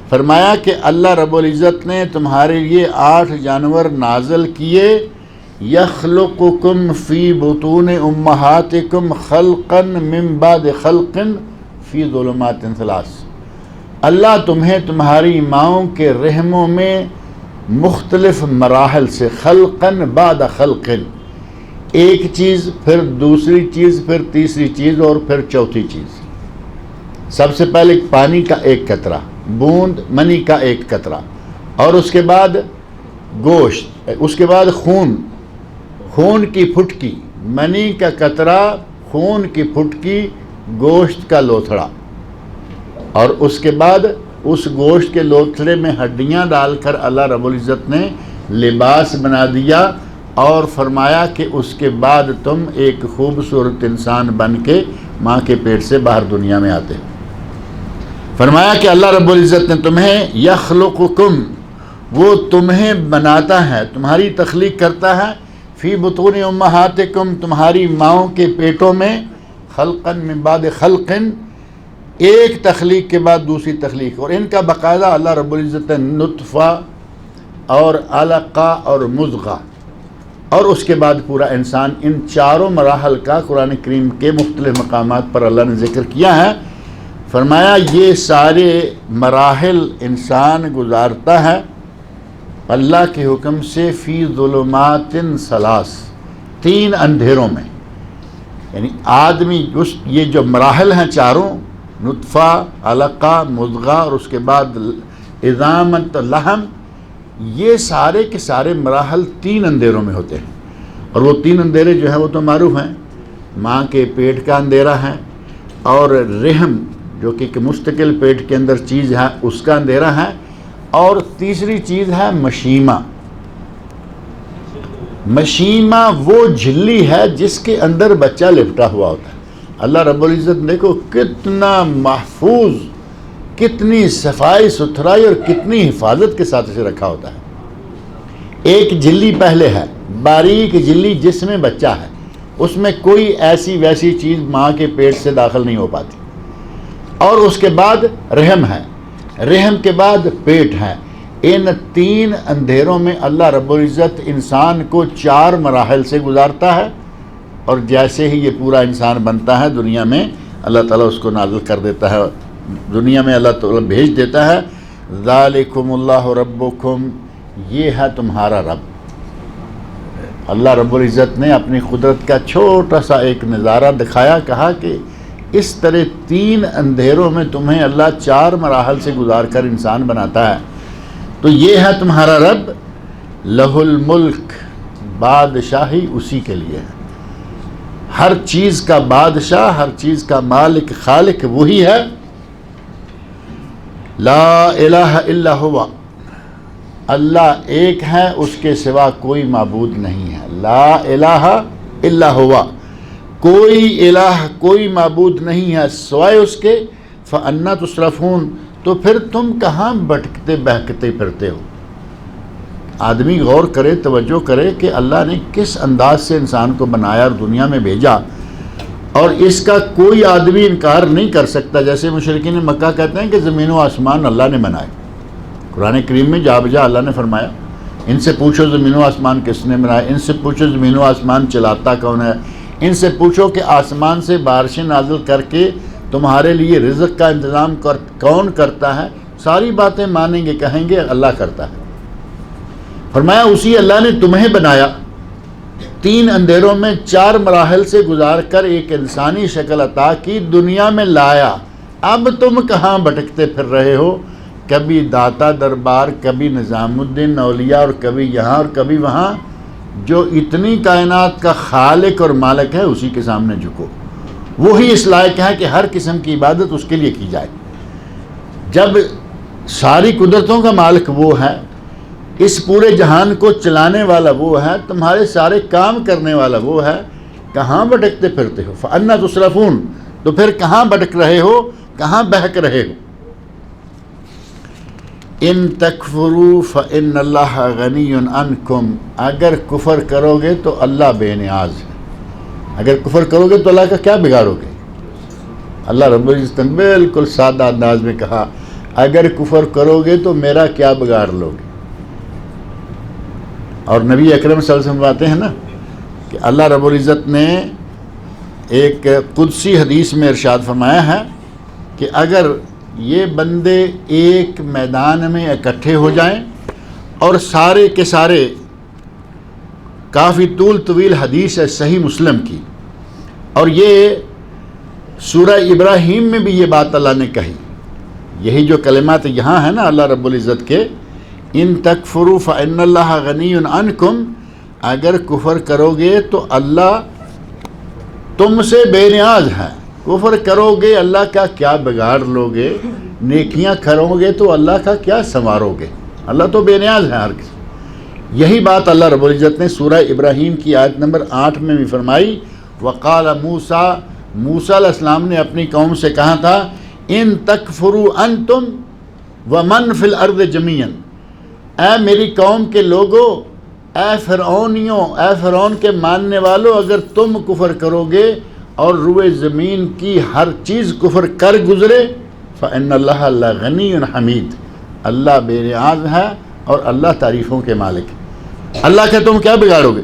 فرمایا کہ اللہ رب العزت نے تمہارے لیے 8 جانور نازل کیے. یخلقکم فی بطون امہاتکم خلقا من بعد خلق فی ظلمات 3. اللہ تمہیں تمہاری ماؤں کے رحموں میں مختلف مراحل سے خلقاً بعد خلق، ایک چیز پھر دوسری چیز پھر تیسری چیز اور پھر چوتھی چیز. سب سے پہلے پانی کا ایک قطرہ، بوند منی کا ایک قطرہ، اور اس کے بعد گوشت، اس کے بعد خون کی پھٹکی، منی کا قطرہ، خون کی پھٹکی، گوشت کا لوتھڑا، اور اس کے بعد اس گوشت کے لوتھڑے میں ہڈیاں ڈال کر اللہ رب العزت نے لباس بنا دیا اور فرمایا کہ اس کے بعد تم ایک خوبصورت انسان بن کے ماں کے پیٹ سے باہر دنیا میں آتے. فرمایا کہ اللہ رب العزت نے تمہیں یخلقکم، وہ تمہیں بناتا ہے، تمہاری تخلیق کرتا ہے، فی بطون امہاتکم، تمہاری ماؤں کے پیٹوں میں، خلقا من بعد خلق، ایک تخلیق کے بعد دوسری تخلیق. اور ان کا باقاعدہ اللہ رب العزت نے نطفہ اور علقہ اور مضغہ اور اس کے بعد پورا انسان، ان چاروں مراحل کا قرآن کریم کے مختلف مقامات پر اللہ نے ذکر کیا ہے. فرمایا یہ سارے مراحل انسان گزارتا ہے اللہ کے حکم سے فی ظلمات 3 اندھیروں میں. یعنی آدمی یہ جو مراحل ہیں چاروں، نطفہ، علقہ، مضغہ اور اس کے بعد عظامت لحم، یہ سارے کے سارے مراحل 3 اندھیروں میں ہوتے ہیں. اور وہ 3 اندھیرے جو ہیں وہ تو معروف ہیں، ماں کے پیٹ کا اندھیرا ہے، اور رحم جو کہ مستقل پیٹ کے اندر چیز ہے اس کا اندھیرا ہے، اور تیسری چیز ہے مشیمہ. مشیمہ وہ جھلی ہے جس کے اندر بچہ لپٹا ہوا ہوتا ہے. اللہ رب العزت دیکھو کتنا محفوظ، کتنی صفائی ستھرائی اور کتنی حفاظت کے ساتھ اسے رکھا ہوتا ہے. ایک جھلی پہلے ہے، باریک جھلی جس میں بچہ ہے، اس میں کوئی ایسی ویسی چیز ماں کے پیٹ سے داخل نہیں ہو پاتی. اور اس کے بعد رحم ہے، رحم کے بعد پیٹ ہے. ان 3 اندھیروں میں اللہ رب العزت انسان کو 4 مراحل سے گزارتا ہے، اور جیسے ہی یہ پورا انسان بنتا ہے دنیا میں اللہ تعالیٰ اس کو نازل کر دیتا ہے، دنیا میں اللہ تعالیٰ بھیج دیتا ہے. ذالکم اللہ ربکم، یہ ہے تمہارا رب. اللہ رب العزت نے اپنی قدرت کا چھوٹا سا ایک نظارہ دکھایا، کہا کہ اس طرح 3 اندھیروں میں تمہیں اللہ 4 مراحل سے گزار کر انسان بناتا ہے. تو یہ ہے تمہارا رب. لہ الملک، بادشاہی اسی کے لیے ہے. ہر چیز کا بادشاہ، ہر چیز کا مالک خالق وہی ہے. لا الہ الا ہوا، اللہ ایک ہے، اس کے سوا کوئی معبود نہیں ہے. لا الہ الا ہوا، کوئی الہ، کوئی معبود نہیں ہے سوائے اس کے. فَأَنَّا تُصْرَفُونَ، تو پھر تم کہاں بھٹکتے بہکتے پھرتے ہو. آدمی غور کرے، توجہ کرے کہ اللہ نے کس انداز سے انسان کو بنایا اور دنیا میں بھیجا، اور اس کا کوئی آدمی انکار نہیں کر سکتا. جیسے مشرکین مکہ کہتے ہیں کہ زمین و آسمان اللہ نے بنائے. قرآن کریم میں جا بجا اللہ نے فرمایا ان سے پوچھو زمین و آسمان کس نے بنائے، ان سے پوچھو زمین و آسمان چلاتا کون ہے، ان سے پوچھو کہ آسمان سے بارشیں نازل کر کے تمہارے لیے رزق کا انتظام کون کرتا ہے. ساری باتیں مانیں گے، کہیں گے اللہ کرتا ہے. فرمایا اسی اللہ نے تمہیں بنایا، 3 اندھیروں میں 4 مراحل سے گزار کر ایک انسانی شکل عطا کی، دنیا میں لایا. اب تم کہاں بھٹکتے پھر رہے ہو، کبھی داتا دربار، کبھی نظام الدین اولیاء، اور کبھی یہاں اور کبھی وہاں. جو اتنی کائنات کا خالق اور مالک ہے اسی کے سامنے جھکو. وہی اس لائق ہے کہ ہر قسم کی عبادت اس کے لیے کی جائے. جب ساری قدرتوں کا مالک وہ ہے، اس پورے جہان کو چلانے والا وہ ہے، تمہارے سارے کام کرنے والا وہ ہے، کہاں بھٹکتے پھرتے ہو. فَأَنَّا تُصْرَفُونَ، تو پھر کہاں بھٹک رہے ہو، کہاں بہک رہے ہو. ان تکفروا فإن اللہ غنی عنکم، اگر کفر کرو گے تو اللہ بے نیاز ہے. اگر کفر کرو گے تو اللہ کا کیا بگاڑو گے. اللہ رب العزت نے بالکل سادہ انداز میں کہا اگر کفر کرو گے تو میرا کیا بگاڑ لو گے. اور نبی اکرم صلی اللہ علیہ وسلم باتیں ہیں نا کہ اللہ رب العزت نے ایک قدسی حدیث میں ارشاد فرمایا ہے کہ اگر یہ بندے ایک میدان میں اکٹھے ہو جائیں، اور سارے کے سارے، کافی طویل حدیث ہے صحیح مسلم کی، اور یہ سورہ ابراہیم میں بھی یہ بات اللہ نے کہی. یہی جو کلمات یہاں ہیں نا اللہ رب العزت کے، ان تکفروا فإن اللہ غنی عنکم، اگر کفر کرو گے تو اللہ تم سے بے نیاز ہے. کفر کرو گے اللہ کا کیا بگاڑ لو گے، نیکیاں کرو گے تو اللہ کا کیا سنوارو گے. اللہ تو بے نیاز ہے ہر کسی. یہی بات اللہ رب العزت نے سورہ ابراہیم کی آیت نمبر 8 میں بھی فرمائی. وقال موسیٰ، موسیٰ علیہ السلام نے اپنی قوم سے کہا تھا ان تکفروا انتم ومن فی الارض جمیعا، اے میری قوم کے لوگوں، اے فرعونیوں، اے فرعون کے ماننے والوں، اگر تم کفر کرو گے اور روئے زمین کی ہر چیز کفر کر گزرے، فإن اللہ غنی حمید، اللہ بے نیاز ہے اور اللہ تعریفوں کے مالک ہے. اللہ کا تم کیا بگاڑو گے.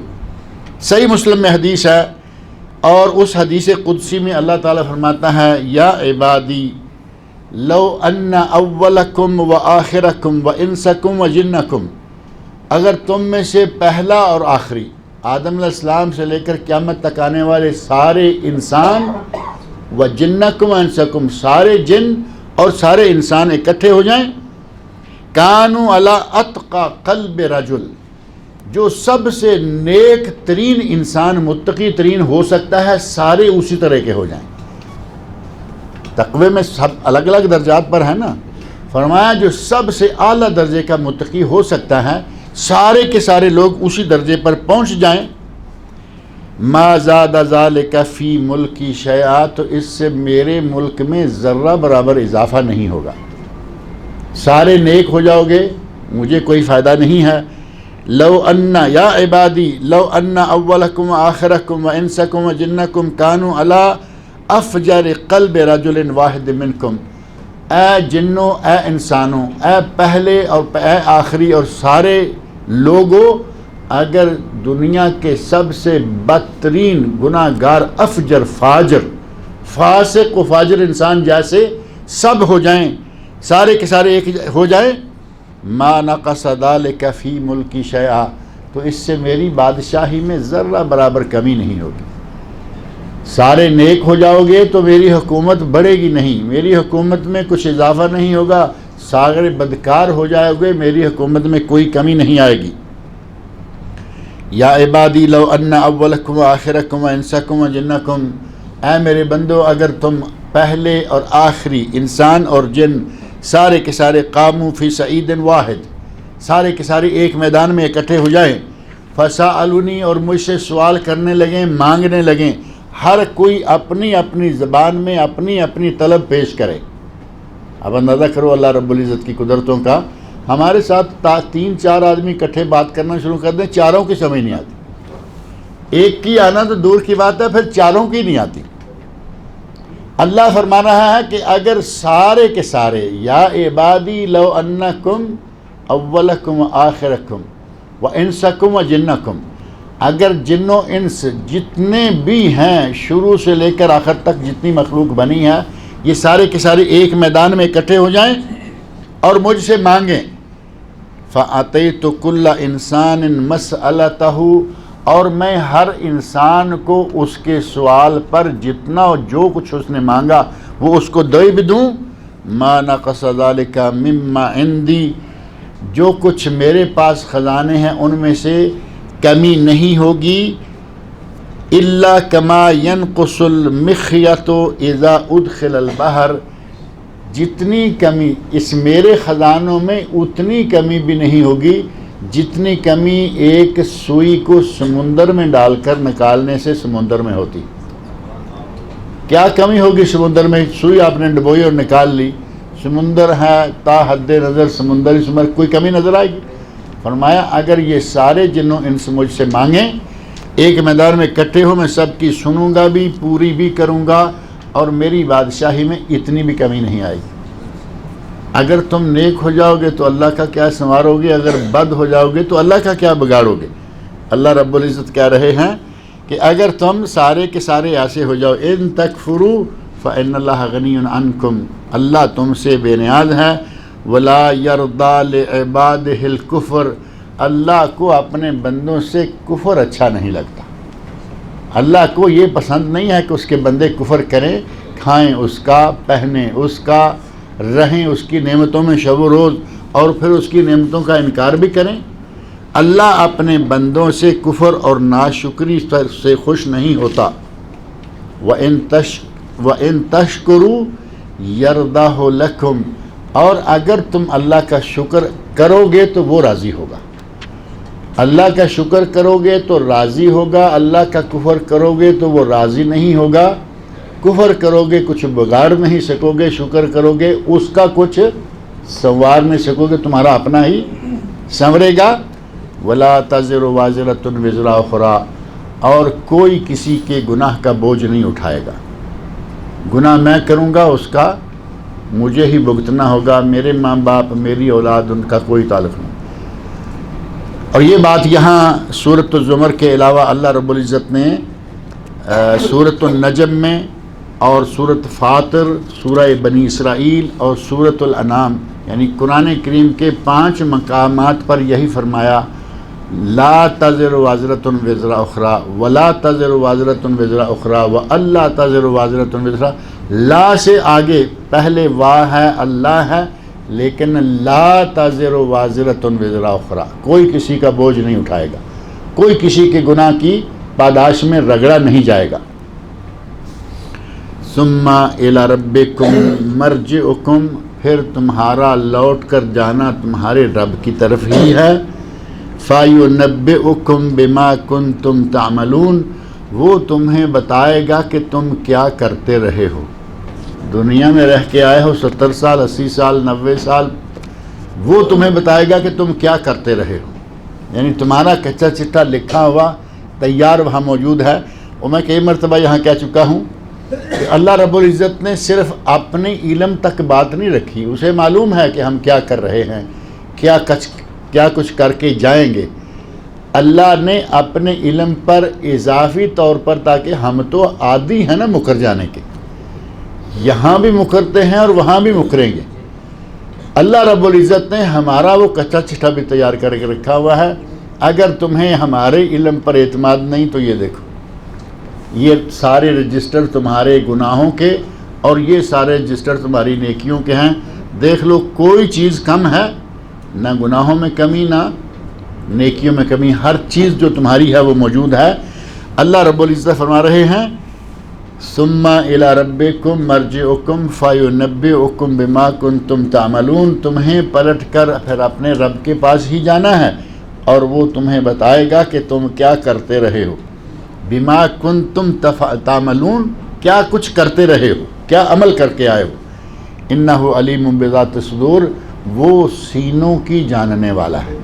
صحیح مسلم میں حدیث ہے، اور اس حدیث قدسی میں اللہ تعالیٰ فرماتا ہے یا عبادی لو ان اولکم و آخرکم و انسکم و جنکم، اگر تم میں سے پہلا اور آخری، آدم علیہ السلام سے لے کر قیامت تک آنے والے سارے انسان، و جنکم و انسکم، سارے جن اور سارے انسان اکٹھے ہو جائیں، کانوا علی اتقى قلب رجل، جو سب سے نیک ترین انسان، متقی ترین ہو سکتا ہے، سارے اسی طرح کے ہو جائیں. تقوی میں سب الگ الگ درجات پر ہے نا. فرمایا جو سب سے اعلیٰ درجے کا متقی ہو سکتا ہے، سارے کے سارے لوگ اسی درجے پر پہنچ جائیں. ما زاد ذالک فی ملکی شیئا، تو اس سے میرے ملک میں ذرہ برابر اضافہ نہیں ہوگا. سارے نیک ہو جاؤ گے، مجھے کوئی فائدہ نہیں ہے. لو ان یا عبادی لو ان اولکم و آخرکم و انسکم و جنکم کانوا علی افجر قلب رجل واحد منکم، اے جنوں، اے انسانوں، اے پہلے اور اے آخری اور سارے لوگوں، اگر دنیا کے سب سے بدترین گناہ گار افجر، فاجر، فاسق و فاجر انسان جیسے سب ہو جائیں، سارے کے سارے ایک ہو جائیں، ما نقص ذلک فی ملکی شیئا، تو اس سے میری بادشاہی میں ذرہ برابر کمی نہیں ہوگی. سارے نیک ہو جاؤ گے تو میری حکومت بڑھے گی نہیں، میری حکومت میں کچھ اضافہ نہیں ہوگا. سارے بدکار ہو جاؤ گے، میری حکومت میں کوئی کمی نہیں آئے گی. یا عبادی لو ان اولکم و آخرکم و انسکم و جنکم، اے میرے بندو اگر تم پہلے اور آخری انسان اور جن سارے کے سارے قاموا فی صعید واحد، سارے کے سارے ایک میدان میں اکٹھے ہو جائیں، فسألونی، اور مجھ سے سوال کرنے لگیں، مانگنے لگیں، ہر کوئی اپنی اپنی زبان میں اپنی اپنی طلب پیش کرے۔ اب اندازہ کرو اللہ رب العزت کی قدرتوں کا، ہمارے ساتھ 3-4 آدمی اکٹھے بات کرنا شروع کر دیں، چاروں کی سمجھ نہیں آتی، ایک کی آنا تو دور کی بات ہے، پھر چاروں کی نہیں آتی۔ اللہ فرما رہا ہے کہ اگر سارے کے سارے، یا عبادی لو انکم اولکم و آخرکم و انسکم و جنکم، اگر جن و انس جتنے بھی ہیں شروع سے لے کر آخر تک جتنی مخلوق بنی ہے، یہ سارے کے سارے ایک میدان میں اکٹھے ہو جائیں اور مجھ سے مانگیں، فَأَتَيْتُ كُلَّ إِنسَانٍ مَسْأَلَتَهُ، اور میں ہر انسان کو اس کے سوال پر جتنا جو کچھ اس نے مانگا وہ اس کو دے بھی دوں، مَا نَقَصَ ذَلِكَ مِمَّا عِنْدِي، جو کچھ میرے پاس خزانے ہیں ان میں سے کمی نہیں ہوگی، إِلَّا كَمَا يَنْقُصُ الْمِخْيَطُ إِذَا أُدْخِلَ الْبَحْرَ، جتنی کمی اس میرے خزانوں میں اتنی کمی بھی نہیں ہوگی جتنی کمی ایک سوئی کو سمندر میں ڈال کر نکالنے سے سمندر میں ہوتی۔ کیا کمی ہوگی سمندر میں؟ سوئی آپ نے ڈبوئی اور نکال لی، سمندر ہے تا حد نظر سمندری سمندر، کوئی کمی نظر آئے گی؟ فرمایا اگر یہ سارے جنوں انس مجھ سے مانگیں، ایک میدان میں اکٹھے ہو، میں سب کی سنوں گا بھی، پوری بھی کروں گا، اور میری بادشاہی میں اتنی بھی کمی نہیں آئے گی۔ اگر تم نیک ہو جاؤ گے تو اللہ کا کیا سنوارو گے، اگر بد ہو جاؤ گے تو اللہ کا کیا بگاڑو گے؟ اللہ رب العزت کہہ رہے ہیں کہ اگر تم سارے کے سارے ایسے ہو جاؤ، ان تکفروا فإن اللہ غنی عنکم، اللہ تم سے بے نیاز ہے، ولا یرضی لعبادہ الکفر، اللہ کو اپنے بندوں سے کفر اچھا نہیں لگتا۔ اللہ کو یہ پسند نہیں ہے کہ اس کے بندے کفر کریں، کھائیں اس کا، پہنیں اس کا، رہیں اس کی نعمتوں میں شب و روز، اور پھر اس کی نعمتوں کا انکار بھی کریں۔ اللہ اپنے بندوں سے کفر اور ناشکری سے خوش نہیں ہوتا۔ وَإِن تَشْكُرُوا يَرْضَهُ لَكُمْ، اور اگر تم اللہ کا شکر کرو گے تو وہ راضی ہوگا۔ اللہ کا شکر کرو گے تو راضی ہوگا، اللہ کا کفر کرو گے تو وہ راضی نہیں ہوگا۔ کفر کرو گے کچھ بگاڑ نہیں سکو گے، شکر کرو گے اس کا کچھ سنوار نہیں سکو گے، تمہارا اپنا ہی سنورے گا۔ وَلَا تَزِرُ وَازِرَةٌ وِزْرَ أُخْرَىٰ، اور کوئی کسی کے گناہ کا بوجھ نہیں اٹھائے گا۔ گناہ میں کروں گا اس کا مجھے ہی بھگتنا ہوگا، میرے ماں باپ، میری اولاد، ان کا کوئی تعلق نہیں۔ اور یہ بات یہاں سورۃ الزمر کے علاوہ اللہ رب العزت نے سورۃ النجم میں اور سورۃ فاطر، سورہ بنی اسرائیل اور سورۃ الانعام، یعنی قرآن کریم کے 5 مقامات پر یہی فرمایا، لا تزر وازرۃ وزر اخرى ولا تزر وازرۃ وزر اخرى والا تزر وازرۃ وزر، لا سے آگے پہلے وا ہے، اللہ ہے، لیکن لا تزر وازرۃ وزر اخرى، کوئی کسی کا بوجھ نہیں اٹھائے گا، کوئی کسی کے گناہ کی پاداش میں رگڑا نہیں جائے گا۔ ثم الی ربکم مرجعکم، پھر تمہارا لوٹ کر جانا تمہارے رب کی طرف ہی ہے۔ فَيُنَبِّئُكُم بِمَا كُنتُمْ تَعْمَلُونَ، وہ تمہیں بتائے گا کہ تم کیا کرتے رہے ہو۔ دنیا میں رہ کے آئے ہو 70 سال، 80 سال، 90 سال، وہ تمہیں بتائے گا کہ تم کیا کرتے رہے ہو، یعنی تمہارا کچا چٹا لکھا ہوا تیار وہاں موجود ہے۔ اور میں کئی مرتبہ یہاں کہہ چکا ہوں کہ اللہ رب العزت نے صرف اپنے علم تک بات نہیں رکھی، اسے معلوم ہے کہ ہم کیا کر رہے ہیں، کیا کچھ کر کے جائیں گے۔ اللہ نے اپنے علم پر اضافی طور پر، تاکہ ہم تو عادی ہیں نا مکر جانے کے، یہاں بھی مکرتے ہیں اور وہاں بھی مکریں گے، اللہ رب العزت نے ہمارا وہ کچا چٹا بھی تیار کر کے رکھا ہوا ہے۔ اگر تمہیں ہمارے علم پر اعتماد نہیں تو یہ دیکھو، یہ سارے رجسٹر تمہارے گناہوں کے اور یہ سارے رجسٹر تمہاری نیکیوں کے ہیں، دیکھ لو کوئی چیز کم ہے، نہ گناہوں میں کمی، نہ نیکیوں میں کمی، ہر چیز جو تمہاری ہے وہ موجود ہے۔ اللہ رب العزت فرما رہے ہیں ثم الی ربکم مرجعکم فینبئکم بما کنتم تعملون، تمہیں پلٹ کر پھر اپنے رب کے پاس ہی جانا ہے اور وہ تمہیں بتائے گا کہ تم کیا کرتے رہے ہو۔ بما کنتم تعملون، کیا کچھ کرتے رہے ہو، کیا عمل کر کے آئے ہو۔ انہ علیم بذات الصدور، وہ سینوں کی جاننے والا ہے،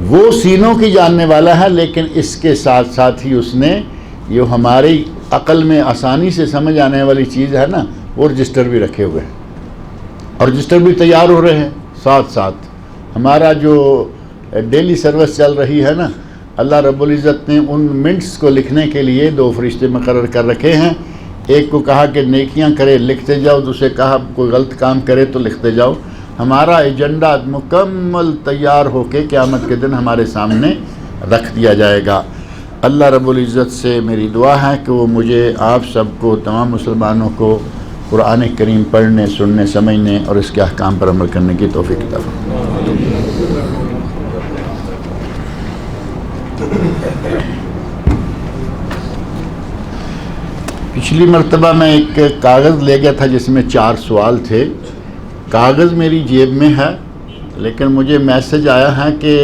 وہ سینوں کی جاننے والا ہے، لیکن اس کے ساتھ ساتھ ہی اس نے یہ ہماری عقل میں آسانی سے سمجھ آنے والی چیز ہے نا، وہ رجسٹر بھی رکھے ہوئے ہیں اور رجسٹر بھی تیار ہو رہے ہیں۔ ساتھ ساتھ ہمارا جو ڈیلی سروس چل رہی ہے نا، اللہ رب العزت نے ان منٹس کو لکھنے کے لیے 2 فرشتے مقرر کر رکھے ہیں۔ ایک کو کہا کہ نیکیاں کرے لکھتے جاؤ، دوسرے کہا کوئی غلط کام کرے تو لکھتے جاؤ۔ ہمارا ایجنڈا مکمل تیار ہو کے قیامت کے دن ہمارے سامنے رکھ دیا جائے گا۔ اللہ رب العزت سے میری دعا ہے کہ وہ مجھے، آپ سب کو، تمام مسلمانوں کو قرآن کریم پڑھنے، سننے، سمجھنے اور اس کے احکام پر عمل کرنے کی توفیق عطا فرمائے۔ پچھلی مرتبہ میں ایک کاغذ لے گیا تھا جس میں 4 سوال تھے۔ کاغذ میری جیب میں ہے، لیکن مجھے میسج آیا ہے کہ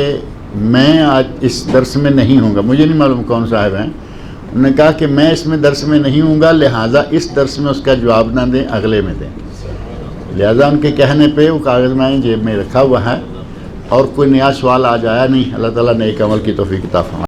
میں آج اس درس میں نہیں ہوں گا۔ مجھے نہیں معلوم کون صاحب ہیں، انہوں نے کہا کہ میں اس میں درس میں نہیں ہوں گا، لہٰذا اس درس میں اس کا جواب نہ دیں، اگلے میں دیں۔ لہٰذا ان کے کہنے پہ وہ کاغذ میں جیب میں رکھا ہوا ہے اور کوئی نیا سوال آج آیا نہیں۔ اللہ تعالیٰ نیک عمل کی توفیق عطا فرمائے۔